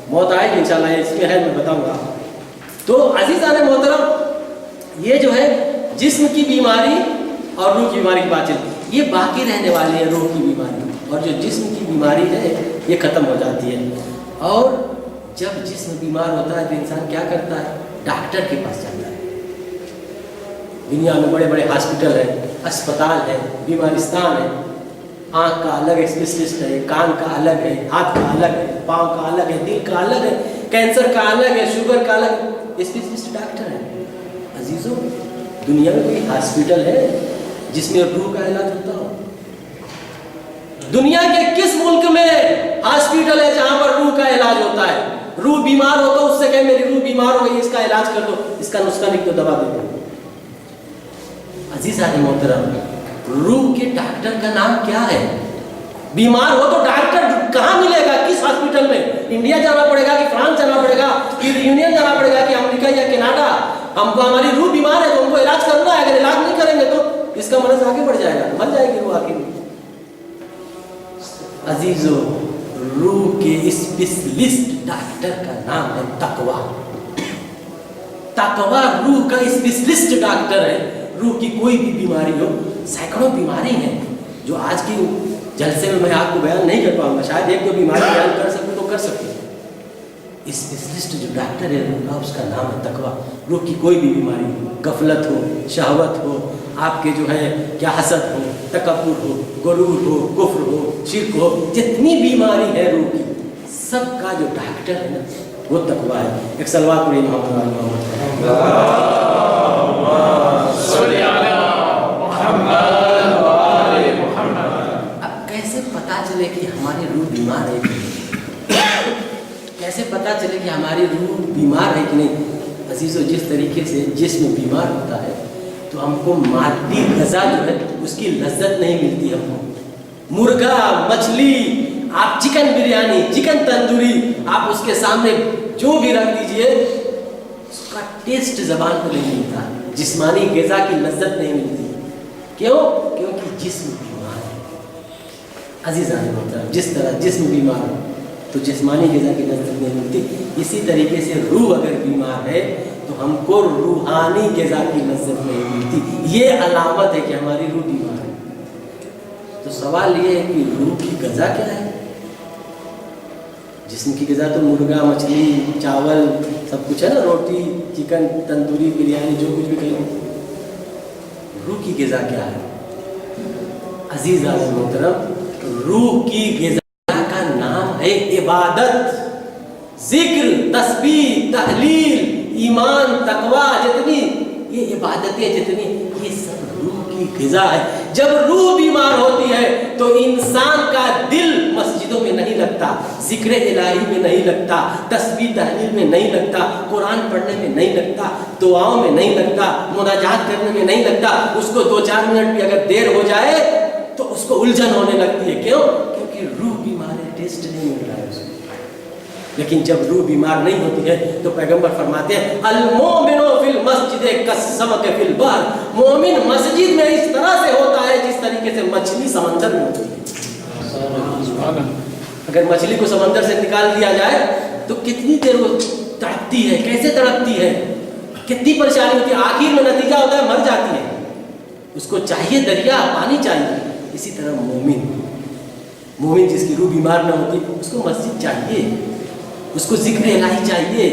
موت آئے گی انشاءاللہ، اس میں ہے میں بتاؤں گا. تو عزیزان محترم، یہ جو ہے جسم کی بیماری اور روح کی بیماری کی بات چلتی، یہ باقی رہنے والی ہے روح کی بیماری. اور جو جسم کی بیماری ہے یہ ختم ہو جاتی ہے. اور جب جسم بیمار ہوتا ہے تو انسان کیا کرتا ہے؟ ڈاکٹر کے پاس جاتا ہے. دنیا میں بڑے بڑے ہاسپٹل ہیں، اسپتال ہے، بیمارستان ہے. آنکھ کا الگ اسپیشلسٹ ہے، کان کا الگ ہے، ہاتھ کا الگ ہے، پاؤں کا الگ ہے، دل کا الگ ہے، کینسر کا الگ ہے، شوگر کا الگ ہے. اسپیشلسٹ ڈاکٹر ہے. عزیزوں، دنیا میں کوئی ہاسپٹل ہے جس میں روح کا علاج ہوتا ہو؟ دنیا کے کس ملک میں ہاسپٹل ہے جہاں پر روح کا علاج ہوتا ہے؟ روح بیمار ہو تو اس سے کہے میری روح بیمار ہو گئی، اس کا علاج کر دو، اس کا نسخہ لکھ دو، دوا دے دو. عزیزان محترم، روح کے ڈاکٹر کا نام کیا ہے؟ بیمار ہو تو ڈاکٹر کہاں ملے گا؟ کس ہاسپٹل میں؟ انڈیا جانا پڑے گا کہ فرانس جانا پڑے گا کہ یونین جانا پڑے گا کہ امریکہ یا کینیڈا؟ ہم کو ہماری روح بیمار ہے تو ہم کو علاج کرنا ہے. اگر علاج نہیں کریں گے تو اس کا مرض آگے بڑھ جائے گا، مر جائے گی روح آخر میں. عزیزو، روح کے اسپیشلسٹ ڈاکٹر کا نام ہے تقویٰ. تقویٰ روح کا اسپیشلسٹ ڈاکٹر ہے. روح کی کوئی بھی بیماری ہو، سینکڑوں بیماری ہیں جو آج کی جلسے میں میں آپ کو بیان نہیں کر پاؤں گا. شاید ایک دو بیماری بیان کر سکوں تو کر سکوں. اسپیشلسٹ جو ڈاکٹر ہے روح کا، اس کا نام ہے تقویٰ. روح کی کوئی بھی بیماری ہو، غفلت ہو، شہوت ہو، آپ کے جو ہے کیا حسد ہو، تکبر ہو، غرور ہو، کفر ہو، شرک ہو، جتنی بیماری ہے روح کی، سب کا جو ڈاکٹر ہے نا وہ تقویٰ ہے. ایک صلوات پڑھیے محمد. اب کیسے پتا چلے کہ ہماری روح بیمار ہے کہ نہیں؟ کیسے پتا چلے کہ ہماری روح بیمار ہے کہ نہیں؟ عزیزو، جس طریقے سے جسم بیمار ہوتا ہے تو ہم کو مادی غذا جو ہے اس کی لذت نہیں ملتی ہم کو۔ مرغا، مچھلی، آپ چکن بریانی، چکن تندوری، آپ اس کے سامنے جو بھی رکھ دیجئے اس کا ٹیسٹ زبان کو نہیں ملتا، جسمانی غذا کی لذت نہیں ملتی۔ کیوں؟ کیونکہ جسم بیمار ہے۔ عزیزان محترم، جس طرح جسم بیمار ہو تو جسمانی غذا کی لذت نہیں ملتی، اسی طریقے سے روح اگر بیمار ہے تو ہم کو روحانی غذا کی لذت نہیں ملتی۔ یہ علامت ہے کہ ہماری روح بیمار ہے۔ تو سوال یہ ہے کہ روح کی غذا کیا ہے؟ جسم کی غذا تو مرغا، مچھلی، چاول سب کچھ ہے نا، روٹی، چکن تندوری، بریانی، جو کچھ بھی کہیں۔ روح کی غذا کیا ہے؟ عزیز محترم، روح کی غذا کا نام ہے عبادت، ذکر، تسبیح، تحلیل، ایمان، تقوی، جتنی یہ عبادتیں جتنی، یہ سب روح کی غذا ہے۔ جب روح بیمار ہوتی ہے تو انسان کا دل مسجدوں میں نہیں لگتا، ذکر الہی میں نہیں لگتا، تسبیح تحلیل میں نہیں لگتا، قرآن پڑھنے میں نہیں لگتا، دعاؤں میں نہیں لگتا، مناجات کرنے میں نہیں لگتا۔ اس کو 2-4 منٹ بھی اگر دیر ہو جائے تو اس کو الجھن ہونے لگتی ہے۔ کیوں؟ کیونکہ روح بیمار ہے، ٹیسٹ نہیں مل رہا ہے اس کو۔ لیکن جب روح بیمار نہیں ہوتی ہے تو پیغمبر فرماتے ہیں المومن فی المسجد کالسمک فی البحر، مومن مسجد میں اس طرح سے ہوتا ہے جس طریقے سے مچھلی سمندر میں ہوتی ہے۔ اگر مچھلی کو سمندر سے نکال دیا جائے تو کتنی دیر وہ تڑپتی ہے، کیسے تڑپتی ہے، کتنی پریشانی ہوتی ہے، آخر میں نتیجہ ہوتا ہے مر جاتی ہے۔ اس کو چاہیے دریا، پانی چاہیے۔ اسی طرح مومن جس کی روح بیمار نہ ہوتی اس کو مسجد چاہیے، اس کو ذکر الہی چاہیے،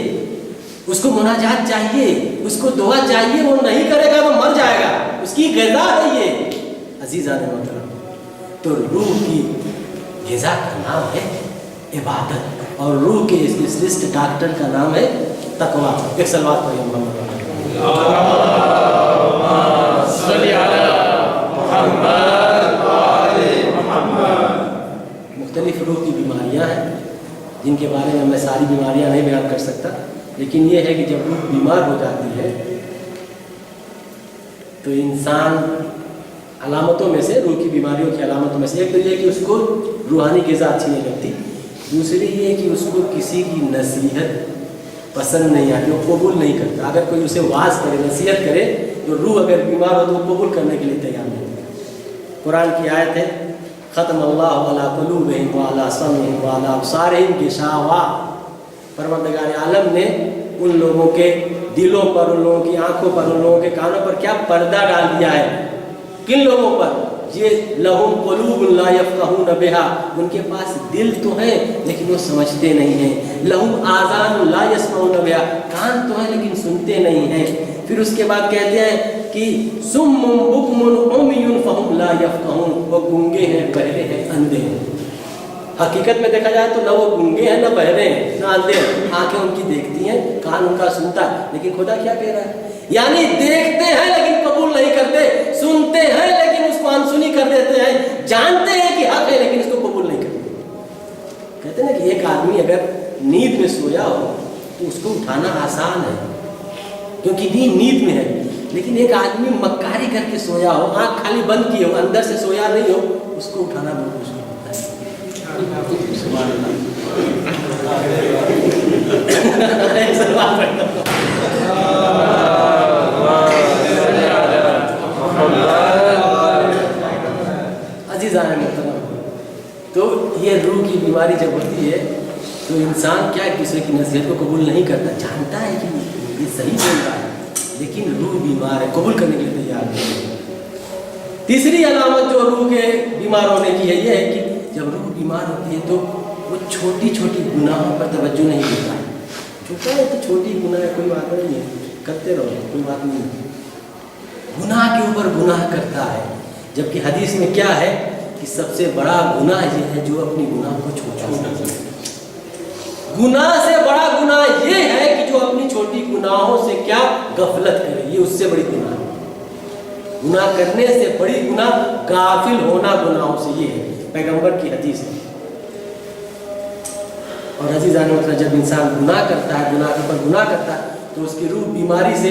اس کو مناجات چاہیے، اس کو دعا چاہیے۔ وہ نہیں کرے گا تو مر جائے گا، اس کی غذا ہے یہ۔ عزیزان محترم، تو روح کی غذا کا نام ہے عبادت، اور روح کے اسپیشلسٹ ڈاکٹر کا نام ہے تقویٰ۔ ایک صلوات پڑھیے محمد صلی علی محمد وآل محمد۔ مختلف روح کی بیماریاں ہیں جن کے بارے میں میں ساری بیماریاں نہیں بیان کر سکتا، لیکن یہ ہے کہ جب روح بیمار ہو جاتی ہے تو انسان علامتوں میں سے، روح کی بیماریوں کی علامتوں میں سے ایک تو یہ کہ اس کو روحانی غذا اچھی نہیں لگتی، دوسری یہ کہ اس کو کسی کی نصیحت پسند نہیں آتی، وہ قبول نہیں کرتا۔ اگر کوئی اسے واعظ کرے، نصیحت کرے تو روح اگر بیمار ہو تو وہ قبول کرنے کے لیے تیار نہیں ہوتا۔ قرآن کی آیت ہے ختم اللہ علی قلوبہم وعلی سمعہم وعلی ابصارہم غشاوہ، پروردگار عالم نے ان لوگوں کے دلوں پر، ان لوگوں کی آنکھوں پر، ان لوگوں کے کانوں پر کیا پردہ ڈال دیا ہے۔ کن لوگوں پر؟ یہ لہم قلوب لا یفقہون بہا، ان کے پاس دل تو ہے لیکن وہ سمجھتے نہیں ہیں۔ لہم آذان لا یسمعون بہا، کان تو ہے لیکن سنتے نہیں ہیں۔ پھر اس کے بعد کہتے ہیں کہ سم بکم عمی فہم لا یفقہون، وہ گونگے ہیں، بہرے ہیں، اندھے ہیں۔ حقیقت میں دیکھا جائے تو نہ وہ گونگے ہیں، نہ بہرے ہیں، نہ اندھے ہیں۔ آنکھیں ان کی دیکھتی ہیں، کان ان کا سنتا ہے، لیکن خدا کیا کہہ رہا ہے؟ یعنی دیکھتے ہیں لیکن قبول نہیں کرتے، سنتے ہیں لیکن اس کو انسنی کر دیتے ہیں، جانتے ہیں کہ حق ہے لیکن اس کو قبول نہیں کرتے۔ کہتے ہیں نا کہ ایک آدمی اگر نیند میں سویا ہو تو اس کو اٹھانا آسان ہے کیونکہ نیند میں ہے، لیکن ایک آدمی مکاری کر کے سویا ہو، آنکھ خالی بند کی ہو، اندر سے سویا نہیں ہو، اس کو اٹھانا بہت مشکل ہوتا ہے۔ سبحان اللہ۔ عزیزان محترم، تو یہ روح کی بیماری جب ہوتی ہے تو انسان کیا ایک دوسرے کی نصیحت کو قبول نہیں کرتا، جانتا ہے کہ یہ صحیح بول رہا ہے لیکن روح بیمار ہے، قبول کرنے کے لیے تیار نہیں ہے۔ تیسری علامت جو روح کے بیمار ہونے کی ہے یہ ہے کہ جب روح بیمار ہوتی ہے تو وہ چھوٹی چھوٹی گناہوں پر توجہ نہیں دیتا ہے۔ چھوٹا ہے تو چھوٹی گناہ ہے، کوئی بات نہیں ہے، کرتے رہو، کوئی بات نہیں ہے۔ گناہ کے اوپر گناہ کرتا ہے، جبکہ حدیث میں کیا ہے کہ سب سے بڑا گناہ یہ ہے جو اپنی گناہ کو چھوٹا سمجھے۔ گناہ سے بڑا گناہ یہ ہے کہ جو اپنی چھوٹی گناہوں سے کیا غفلت کرے، یہ اس سے بڑی گناہ ہے۔ گناہ کرنے سے بڑی گناہ غافل ہونا گناہوں سے، یہ ہے پیغمبر کی حدیث ہے۔ اور عزیزان محترم، جب انسان گناہ کرتا ہے، گناہ کے اوپر گناہ کرتا ہے تو اس کی روح بیماری سے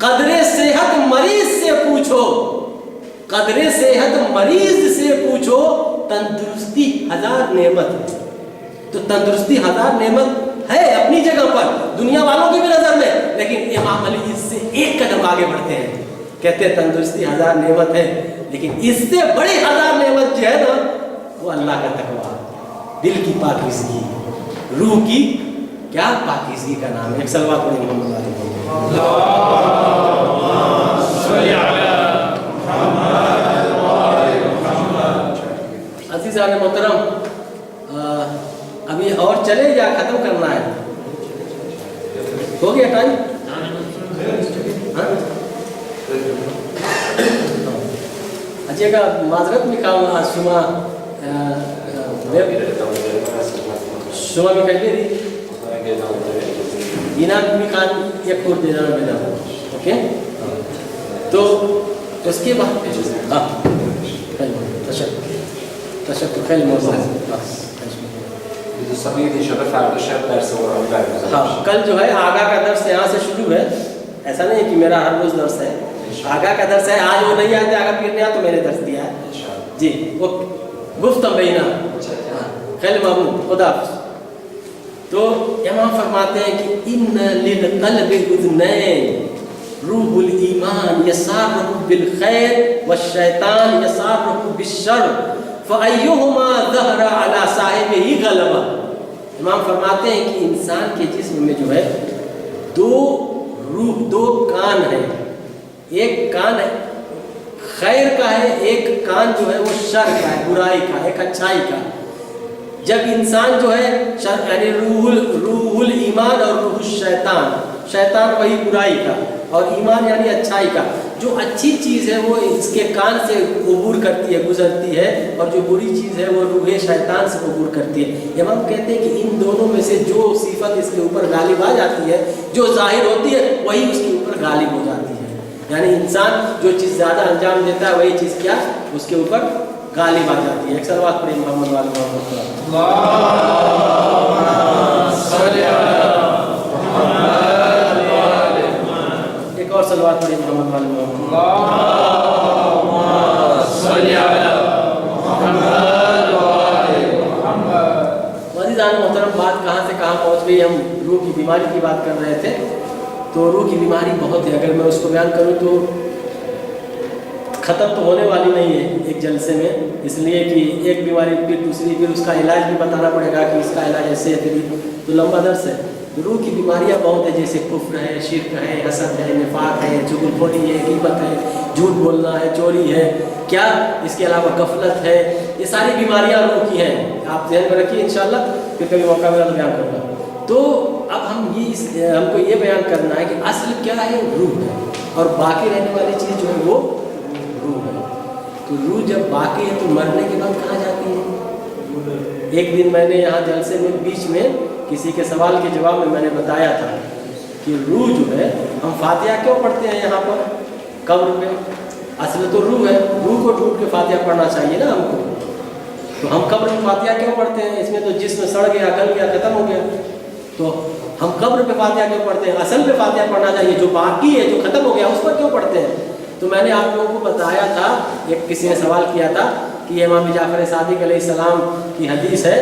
قدرے صحت مریض سے پوچھو، قدرے صحت مریض سے پوچھو، تندرستی 1000 نعمت ہے۔ تو تندرستی 1000 نعمت ہے اپنی جگہ پر دنیا والوں کی بھی نظر میں، لیکن امام علی اس سے ایک قدم آگے بڑھتے ہیں، کہتے ہیں تندرستی 1000 نعمت ہے، لیکن اس سے بڑی 1000 نعمت جو ہے نا وہ اللہ کا تقویٰ، دل کی پاکیزگی، روح کی کیا پاکیزگی کا نام ہے۔ ایک صلوات پڑھیں محمد علیہ عزیزان محترم، ابھی اور چلے یا ختم کرنا ہے؟ ہو گیا ٹائم؟ اچھا کا معذرت میں کہوں آج شما شما بھی کہہ دی انہیں بھی کان ایک کور دے رہا میرا، اوکے؟ تو اس کے بعد تشکر خیلی موضوع کل جو ہے آگاہ کا درس یہاں سے شروع ہے، ایسا نہیں ہے کہ میرا ہر روز درس ہے، آگاہ کا درس ہے، آج وہ نہیں آتے آگاہ پھر نہیں آیا تو میں نے درس دیا ہے جی، وہ گفتم بینا خیلی ممنون، خدا حافظ۔ تو امام فرماتے ہیں کہ ان للقلب اذنین، روح الایمان یسارہ بالخیر والشیطان یسارہ بالشر فَأَيُّهُمَا ظَهْرَ عَلَى صَاحِبِهِ غَلَبَ۔ امام فرماتے ہیں کہ انسان کے جسم میں جو ہے 2 روح، 2 کان ہیں، ایک کان ہے خیر کا ہے، ایک کان جو ہے وہ شر کا ہے، برائی کا، ایک اچھائی کا۔ جب انسان جو ہے یعنی روح الایمان اور روح الشیطان، شیطان وہی برائی کا اور ایمان یعنی اچھائی کا، جو اچھی چیز ہے وہ اس کے کان سے عبور کرتی ہے، گزرتی ہے، اور جو بری چیز ہے وہ روح شیطان سے عبور کرتی ہے۔ امام کہتے ہیں کہ ان دونوں میں سے جو صفت اس کے اوپر غالب آ جاتی ہے، جو ظاہر ہوتی ہے وہی اس کے اوپر غالب ہو جاتی ہے، یعنی انسان جو چیز زیادہ انجام دیتا ہے وہی چیز کیا اس کے اوپر غالب آ جاتی ہے۔ ایک صلوات پڑھیں محمد وعلی محمد۔ ایک اور صلوات پڑھیں محمد وعلی محمد۔ عزیزان محترم، بات کہاں سے کہاں پہنچ گئی، ہم روح کی بیماری کی بات کر رہے تھے۔ تو روح کی بیماری بہت ہے، اگر میں اس کو بیان کروں تو ختم تو ہونے والی نہیں ہے ایک جلسے میں، اس لیے کہ ایک بیماری پھر دوسری، پھر اس کا علاج بھی بتانا پڑے گا کہ اس کا علاج ایسے ہے، پھر تو لمبا درس ہے۔ روح کی بیماریاں بہت ہیں، جیسے کفر ہے، شرک ہے، حسد ہے، نفاق ہے، چغل خوری ہے، غیبت ہے، جھوٹ بولنا ہے، چوری ہے، کیا اس کے علاوہ غفلت ہے، یہ ساری بیماریاں روح کی ہیں۔ آپ ذہن میں رکھیے، انشاءاللہ پھر کبھی موقع ملا تو بیان کروں گا۔ تو اب ہم کو یہ بیان کرنا ہے کہ اصل کیا ہے، روح ہے، اور باقی رہنے والی چیز جو ہے وہ روح ہے۔ تو روح جب باقی ہے تو مرنے کے بعد کہاں جاتی ہے؟ ایک دن میں نے یہاں جلسے میں بیچ میں کسی کے سوال کے جواب میں نے بتایا تھا کہ روح جو ہے، ہم فاتحہ کیوں پڑھتے ہیں یہاں پر قبر پہ؟ اصل تو روح ہے، روح کو ڈھونڈ کے فاتحہ پڑھنا چاہیے نا ہم کو، تو ہم قبر میں فاتحہ کیوں پڑھتے ہیں؟ اس میں تو جسم سڑ گیا، گل گیا، ختم ہو گیا، تو ہم قبر پہ فاتحہ کیوں پڑھتے ہیں؟ اصل پہ فاتحہ پڑھنا چاہیے، جو باقی ہے، جو ختم ہو گیا، اس پر کیوں پڑھتے ہیں؟ تو میں نے آپ لوگوں کو بتایا تھا، ایک کسی نے سوال کیا تھا کہ امام جعفر صادق علیہ السلام کی حدیث ہے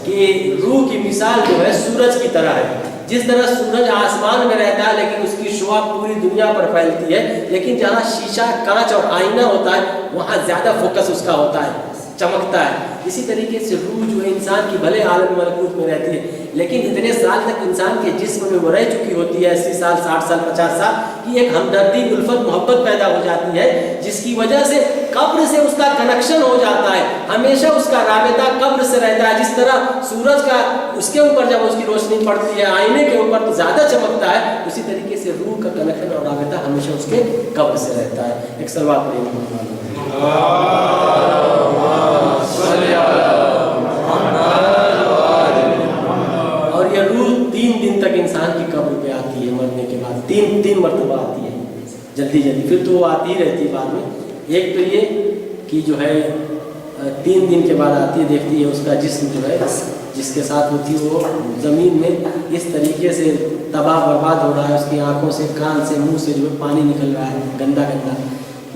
کہ روح کی مثال جو ہے سورج کی طرح ہے۔ جس طرح سورج آسمان میں رہتا ہے لیکن اس کی شعاع پوری دنیا پر پھیلتی ہے، لیکن جہاں شیشہ، کانچ اور آئینہ ہوتا ہے وہاں زیادہ فوکس اس کا ہوتا ہے، چمکتا ہے۔ اسی طریقے سے روح جو ہے انسان کی بھلے عالم ملکوت میں رہتی ہے، لیکن اتنے سال تک انسان کے جسم میں وہ رہ چکی ہوتی ہے، 80 سال، 60 سال، 50 سال کی ایک ہمدردی، الفت، محبت پیدا ہو جاتی ہے، جس کی وجہ سے قبر سے اس کا کنیکشن ہو جاتا ہے، ہمیشہ اس کا رابطہ قبر سے رہتا ہے۔ جس طرح سورج کا اس کے اوپر جب اس کی روشنی پڑتی ہے، آئینے کے اوپر تو زیادہ چمکتا ہے، اسی طریقے سے روح کا کنیکشن اور رابطہ ہمیشہ اس کے قبر سے رہتا ہے۔ ایک صلوات پڑھیں۔ اور یہ روح 3 دن تک انسان کی قبر پہ آتی ہے، مرنے کے بعد 3 مرتبہ آتی ہے، جلدی پھر تو وہ آتی ہی رہتی ہے بعد میں۔ ایک تو یہ کہ جو ہے 3 دن کے بعد آتی ہے، دیکھتی ہے اس کا جسم جو ہے جس کے ساتھ وہ تھی وہ زمین میں اس طریقے سے تباہ برباد ہو رہا ہے، اس کی آنکھوں سے، کان سے، منہ سے جو ہے پانی نکل رہا ہے گندا گندا،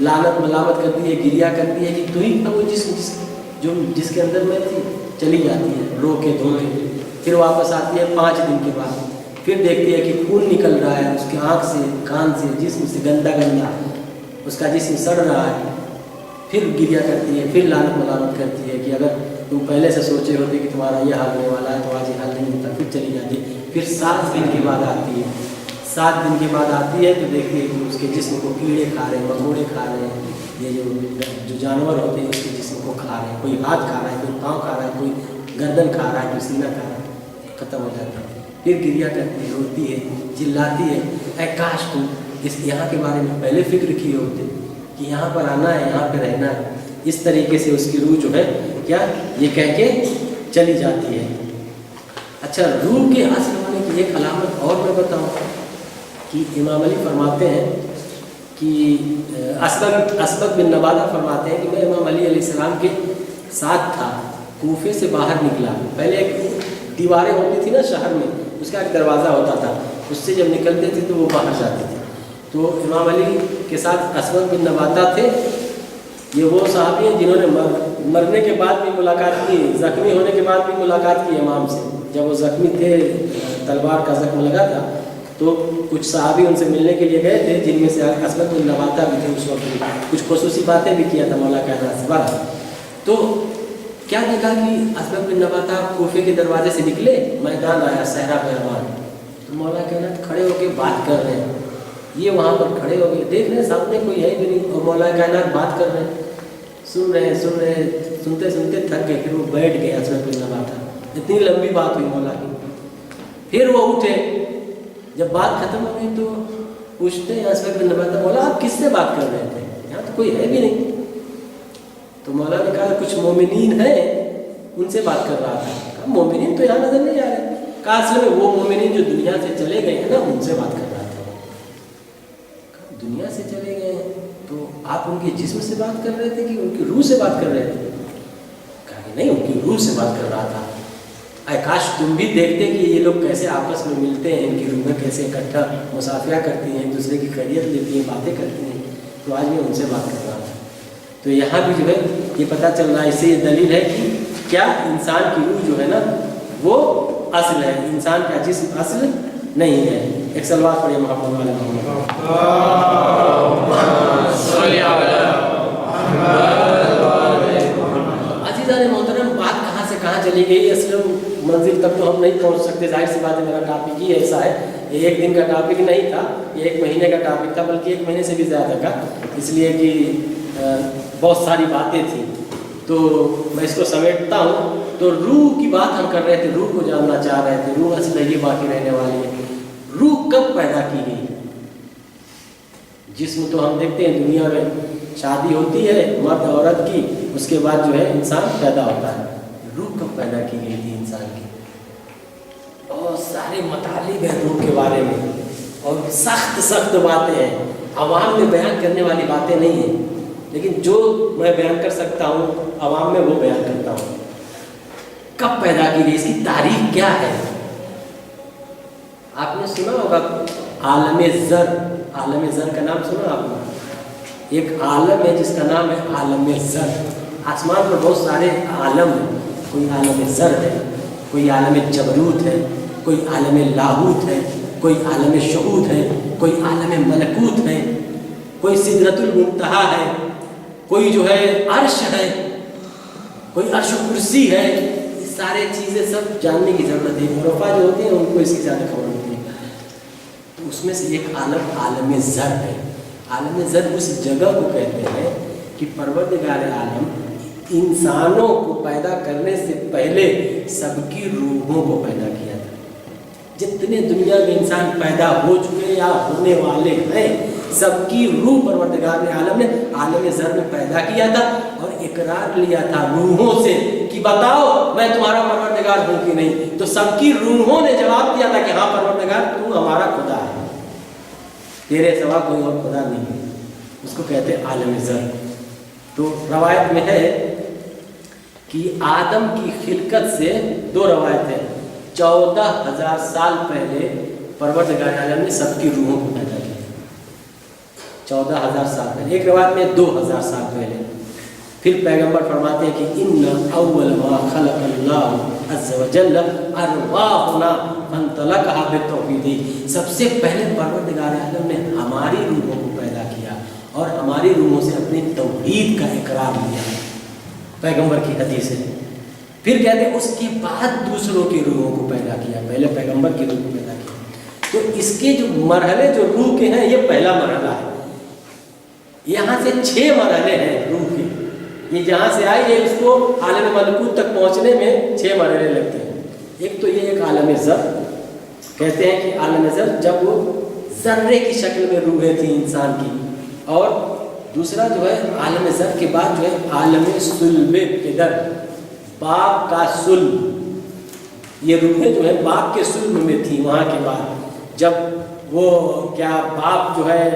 لعنت ملامت کرتی ہے، گریا کرتی ہے کہ تو ہی تھا وہ جس کے اندر میں تھی، چلی جاتی ہے رو کے دھو کے، پھر واپس آتی ہے 5 دن کے بعد، پھر دیکھتی ہے کہ خون نکل رہا ہے اس کی آنکھ سے، کان سے، جسم سے گندا گندا، اس کا جسم سڑ رہا ہے، پھر گریا کرتی ہے، پھر لعنت ملامت کرتی ہے کہ اگر تم پہلے سے سوچے ہوتے کہ تمہارا یہ حال ہونے والا ہے تو آج یہ حال نہیں ہوتا، پھر چلی جاتی ہے، پھر 7 دن کے بعد آتی ہے، 7 دن کے بعد آتی ہے تو دیکھتی ہے کہ اس کے جسم کو کیڑے کھا رہے ہیں، مکوڑے کھا رہے ہیں، یہ جو جانور ہوتے ہیں اس کے جسم کو کھا رہے ہیں، کوئی ہاتھ کھا رہا ہے، کوئی پاؤں کھا رہا ہے، کوئی گردن کھا رہا ہے، کوئی سینہ کھا رہا ہے، ختم ہو جاتا ہے، پھر گریا کرتی ہے، روتی ہے، چلاتی ہے، اے کاش تم اس یہاں کے بارے میں پہلے فکر کیے ہوتے کہ یہاں پر آنا ہے، یہاں پہ رہنا ہے، اس طریقے سے اس کی روح جو ہے کیا یہ کہہ کے چلی جاتی ہے۔ اچھا، روح کے حاصل ہونے کی ایک علامت اور میں بتاؤں کہ امام علی فرماتے ہیں کہ اسبق بن نبادہ فرماتے ہیں کہ میں امام علی علیہ السلام کے ساتھ تھا، کوفے سے باہر نکلا، پہلے ایک دیواریں ہوتی تھی نا شہر میں، اس کا ایک دروازہ ہوتا تھا، اس سے جب نکلتے تھے تو وہ باہر جاتے تھے، تو امام علی کے ساتھ اسبق بن نبادہ تھے، یہ وہ صحابی ہیں جنہوں نے مرنے کے بعد بھی ملاقات کی، زخمی ہونے کے بعد بھی ملاقات کی امام سے، جب وہ زخمی تھے، تلوار کا زخم لگا تھا، تو کچھ صحابی ان سے ملنے کے لیے گئے تھے، جن میں سے اسبق بن نبادہ بھی تھے، اس وقت کچھ خصوصی باتیں بھی کیا تھا مولا کائنات سے بارہ، تو کیا دیکھا کہ اسبق بن نبادہ کوفے کے دروازے سے نکلے، میدان آیا صحرا بیابان، تو مولا کائنات کھڑے ہو کے بات کر رہے ہیں، یہ وہاں پر کھڑے ہو گئے، دیکھ رہے ہیں سامنے کوئی ہے بھی نہیں، اور مولا کائنات بات کر رہے ہیں، سن رہے ہیں، سنتے سنتے تھک گئے، پھر وہ بیٹھ گئے اسبق بن نبادہ، اتنی لمبی بات ہوئی مولا کی، پھر وہ اٹھے، جب بات ختم ہو گئی تو پوچھتے ہیں اسبق بن نبادہ، مولا آپ کس سے بات کر رہے تھے، یہاں تو کوئی ہے بھی نہیں، تو مولا نے کہا کچھ مومنین ہیں ان سے بات کر رہا تھا، کہا مومنین تو یہاں نظر نہیں آ رہے، کہا اصل میں وہ مومنین جو دنیا سے چلے گئے ہیں نا ان سے بات کر رہا تھا، کہا دنیا سے چلے گئے ہیں تو آپ ان کے جسم سے بات کر رہے تھے کہ ان کی روح سے بات کر رہے تھے، کہا کہ نہیں، ان کی روح سے بات کر رہا تھا، اے کاش تم بھی دیکھتے کہ یہ لوگ کیسے آپس میں ملتے ہیں، ان کی روحیں کیسے اکٹھا مسافرہ کرتی ہیں، ایک دوسرے کی خیریت لیتی ہیں، باتیں کرتی ہیں، تو آج میں ان سے بات کر رہا تھا، تو یہاں بھی جو ہے یہ پتہ چل رہا ہے، اس سے یہ دلیل ہے کہ کیا انسان کی روح جو ہے نا وہ اصل ہے، انسان کا جسم اصل نہیں ہے۔ ایک سلوات پڑھیے محمد والے محمد۔ عزیزان محترم، بات کہاں سے کہاں چلی گئی، اصل منزل تک تو ہم نہیں پہنچ سکتے، ظاہر سی بات ہے، میرا ٹاپک ہی ایسا ہے، یہ ایک دن کا ٹاپک نہیں تھا، یہ 1 مہینے کا ٹاپک تھا، بلکہ 1 مہینے سے بھی زیادہ کا، اس لیے کہ بہت ساری باتیں تھیں، تو میں اس کو سمیٹتا ہوں۔ تو روح کی بات ہم کر رہے تھے، روح کو جاننا چاہ رہے تھے، روح اصل یہ باقی رہنے والی ہے۔ روح کب پیدا کی گئی؟ جسم تو ہم دیکھتے ہیں دنیا میں شادی ہوتی ہے مرد عورت کی، اس کے بعد جو ہے انسان پیدا ہوتا ہے، روح کب پیدا کی گئی تھی انسان کی؟ بہت سارے مطالب ہیں روح کے بارے میں، اور سخت باتیں ہیں، عوام میں بیان کرنے والی باتیں نہیں ہیں، لیکن جو میں بیان کر سکتا ہوں عوام میں وہ بیان کرتا ہوں۔ کب پیدا کی گئی، اس کی تاریخ کیا ہے؟ آپ نے سنا ہوگا عالم زر، عالم زر کا نام سنا آپ نے؟ ایک عالم ہے جس کا نام ہے عالم زر، آسمان پر بہت سارے عالم ہیں، کوئی عالم زر ہے، کوئی عالم جبروت ہے، کوئی عالم لاہوت ہے، کوئی عالم شہود ہے، کوئی عالم ملکوت ہے، کوئی سدرۃ المنتہا ہے، کوئی جو ہے عرش ہے، کوئی عرش و کرسی ہے، یہ سارے چیزیں سب جاننے کی ضرورت ہے، عرفا جو ہوتے ہیں ان کو اس کی زیادہ خبر ہوتی ہے، تو اس میں سے ایک عالم عالم زر ہے۔ عالم زر اس جگہ کو کہتے ہیں کہ پروردگار عالم انسانوں کو پیدا کرنے سے پہلے سب کی روحوں کو پیدا کیا تھا، جتنے دنیا میں انسان پیدا ہو چکے یا ہونے والے ہیں سب کی روح پروردگار عالم نے عالم زر میں پیدا کیا تھا، اور اقرار لیا تھا روحوں سے کہ بتاؤ میں تمہارا پروردگار ہوں کہ نہیں، تو سب کی روحوں نے جواب دیا تھا کہ ہاں پروردگار تو ہمارا خدا ہے، تیرے سوا کوئی اور خدا نہیں ہے، اس کو کہتے ہیں عالم زر۔ تو روایت میں ہے کہ آدم کی خلقت سے 2 روایتیں 14,000 سال پہلے پروردگار عالم نے سب کی روحوں کو پیدا کیا. 14,000 سال پہلے. ایک روایت میں 2,000 سال پہلے. پھر پیغمبر فرماتے ہیں کہ ان اول ما خلق اللہ عز وجل ارواحنا فانطلقها بالتوحید. سب سے پہلے پروردگار عالم نے ہماری روحوں کو پیدا کیا اور ہماری روحوں سے اپنی توحید کا اقرار لیا. پیغمبر کی حدیث ہے. پھر کہتے ہیں اس کے بعد دوسروں کی روحوں کو پیدا کیا. پہلے پیغمبر کی روح کو پیدا کیا. تو اس کے جو مرحلے جو روح کے ہیں یہ پہلا مرحلہ ہے. یہاں سے 6 مرحلے ہیں روح کے. یہ جہاں سے آئی ہے اس کو عالم ملکوت تک پہنچنے میں 6 مرحلے لگتے ہیں. ایک تو یہ ایک عالم ذر کہتے ہیں کہ عالم ذر جب وہ ذرے کی شکل میں روحیں تھیں انسان کی. اور دوسرا جو ہے عالم ذر کے بعد جو ہے عالم صلب پدر باپ کا صلب. یہ روحیں جو ہے باپ کے صلب میں تھیں. وہاں کے بعد جب وہ کیا باپ جو ہے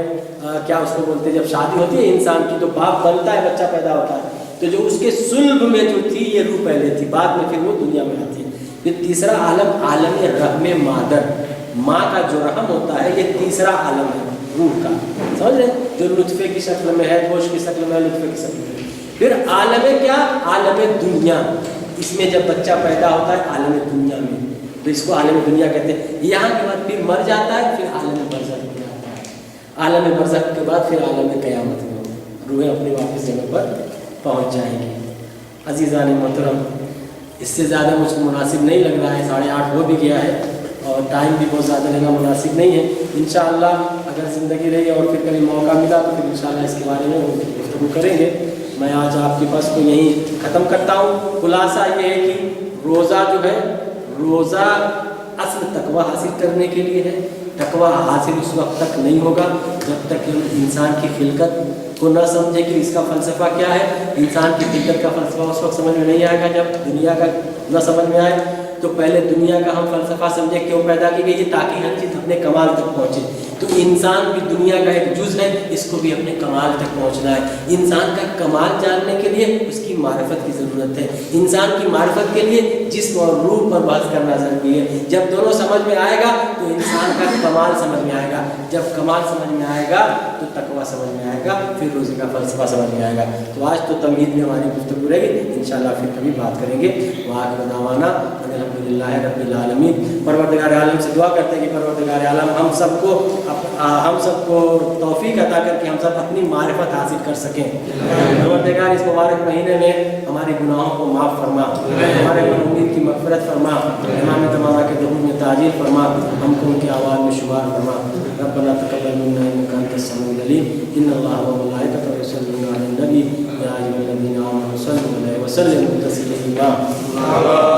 کیا اس کو بولتے ہیں جب شادی ہوتی ہے انسان کی تو باپ بنتا ہے بچہ پیدا ہوتا ہے. تو جو اس کے صلب میں جو تھی یہ روح پہلے تھی. بعد میں پھر وہ دنیا میں آتی ہے. پھر تیسرا عالم عالم رحم مادر ماں کا جو رحم ہوتا ہے یہ تیسرا عالم ہے روح کا. سمجھ رہے ہیں جو نطفے کی شکل میں ہے گوشت کی شکل میں ہے نطفے کی شکل میں. پھر عالم کیا عالم دنیا. اس میں جب بچہ پیدا ہوتا ہے عالم دنیا میں تو اس کو عالم دنیا کہتے ہیں. یہاں کے بعد پھر مر جاتا ہے پھر عالم برزخ میں آتا ہے. عالم برزخ کے بعد پھر عالم قیامت میں روحیں اپنی واپس جگہ پر پہنچ جائیں گی. عزیزان محترم اس سے زیادہ مجھ کو مناسب نہیں لگ رہا ہے. 8:30 ہو بھی گیا ہے اور ٹائم بھی بہت زیادہ لینا مناسب نہیں ہے. انشاءاللہ اگر زندگی رہی اور پھر کبھی موقع ملا تو پھر انشاءاللہ اس کے بارے میں گفتگو کریں گے. میں آج آپ کے پاس کو یہیں ختم کرتا ہوں. خلاصہ یہ ہے کہ روزہ جو ہے روزہ اصل تقوی حاصل کرنے کے لیے ہے. تقوی حاصل اس وقت تک نہیں ہوگا جب تک کہ انسان کی خلقت کو نہ سمجھے کہ اس کا فلسفہ کیا ہے. انسان کی خلقت کا فلسفہ اس وقت سمجھ میں نہیں آئے گا جب دنیا کا نہ سمجھ میں آئے. تو پہلے دنیا کا ہم فلسفہ سمجھے کیوں پیدا کی گئی ہے تاکہ ہر چیز اپنے کمال تک پہنچے. تو انسان بھی دنیا کا ایک جز ہے اس کو بھی اپنے کمال تک پہنچنا ہے. انسان کا کمال جاننے کے لیے اس کی معرفت کی ضرورت ہے. انسان کی معرفت کے لیے جسم اور روح پر بحث کرنا ضروری ہے. جب دونوں سمجھ میں آئے گا تو انسان کا کمال سمجھ میں آئے گا. جب کمال سمجھ میں آئے گا تو تقویٰ سمجھ میں آئے گا. پھر روزے کا فلسفہ سمجھ میں آئے گا. تو آج تو تمہید میں ہماری گفتگو رہے گی. انشاءاللہ پھر کبھی بات کریں گے. وآخر دعوانا الحمدللہ رب العالمین. پروردگار عالم سے دعا کرتے ہیں کہ پروردگار عالم ہم سب کو توفیق عطا کر کے ہم سب اپنی معرفت حاصل کر سکیں. پروردگار اس مبارک مہینے میں ہمارے گناہوں کو معاف فرما, ہمارے امید کی مغفرت فرما, امام تمامہ کے ظہور میں تعجیل فرما, ہم کو ان کے آواز میں شمار فرما. ربنا تقبل منا انک انت السمیع العلیم. ان اللہ وملائکتہ یصلون علی النبی یا ایھا الذین آمنوا صلوا علیہ وسلموا تسلیما.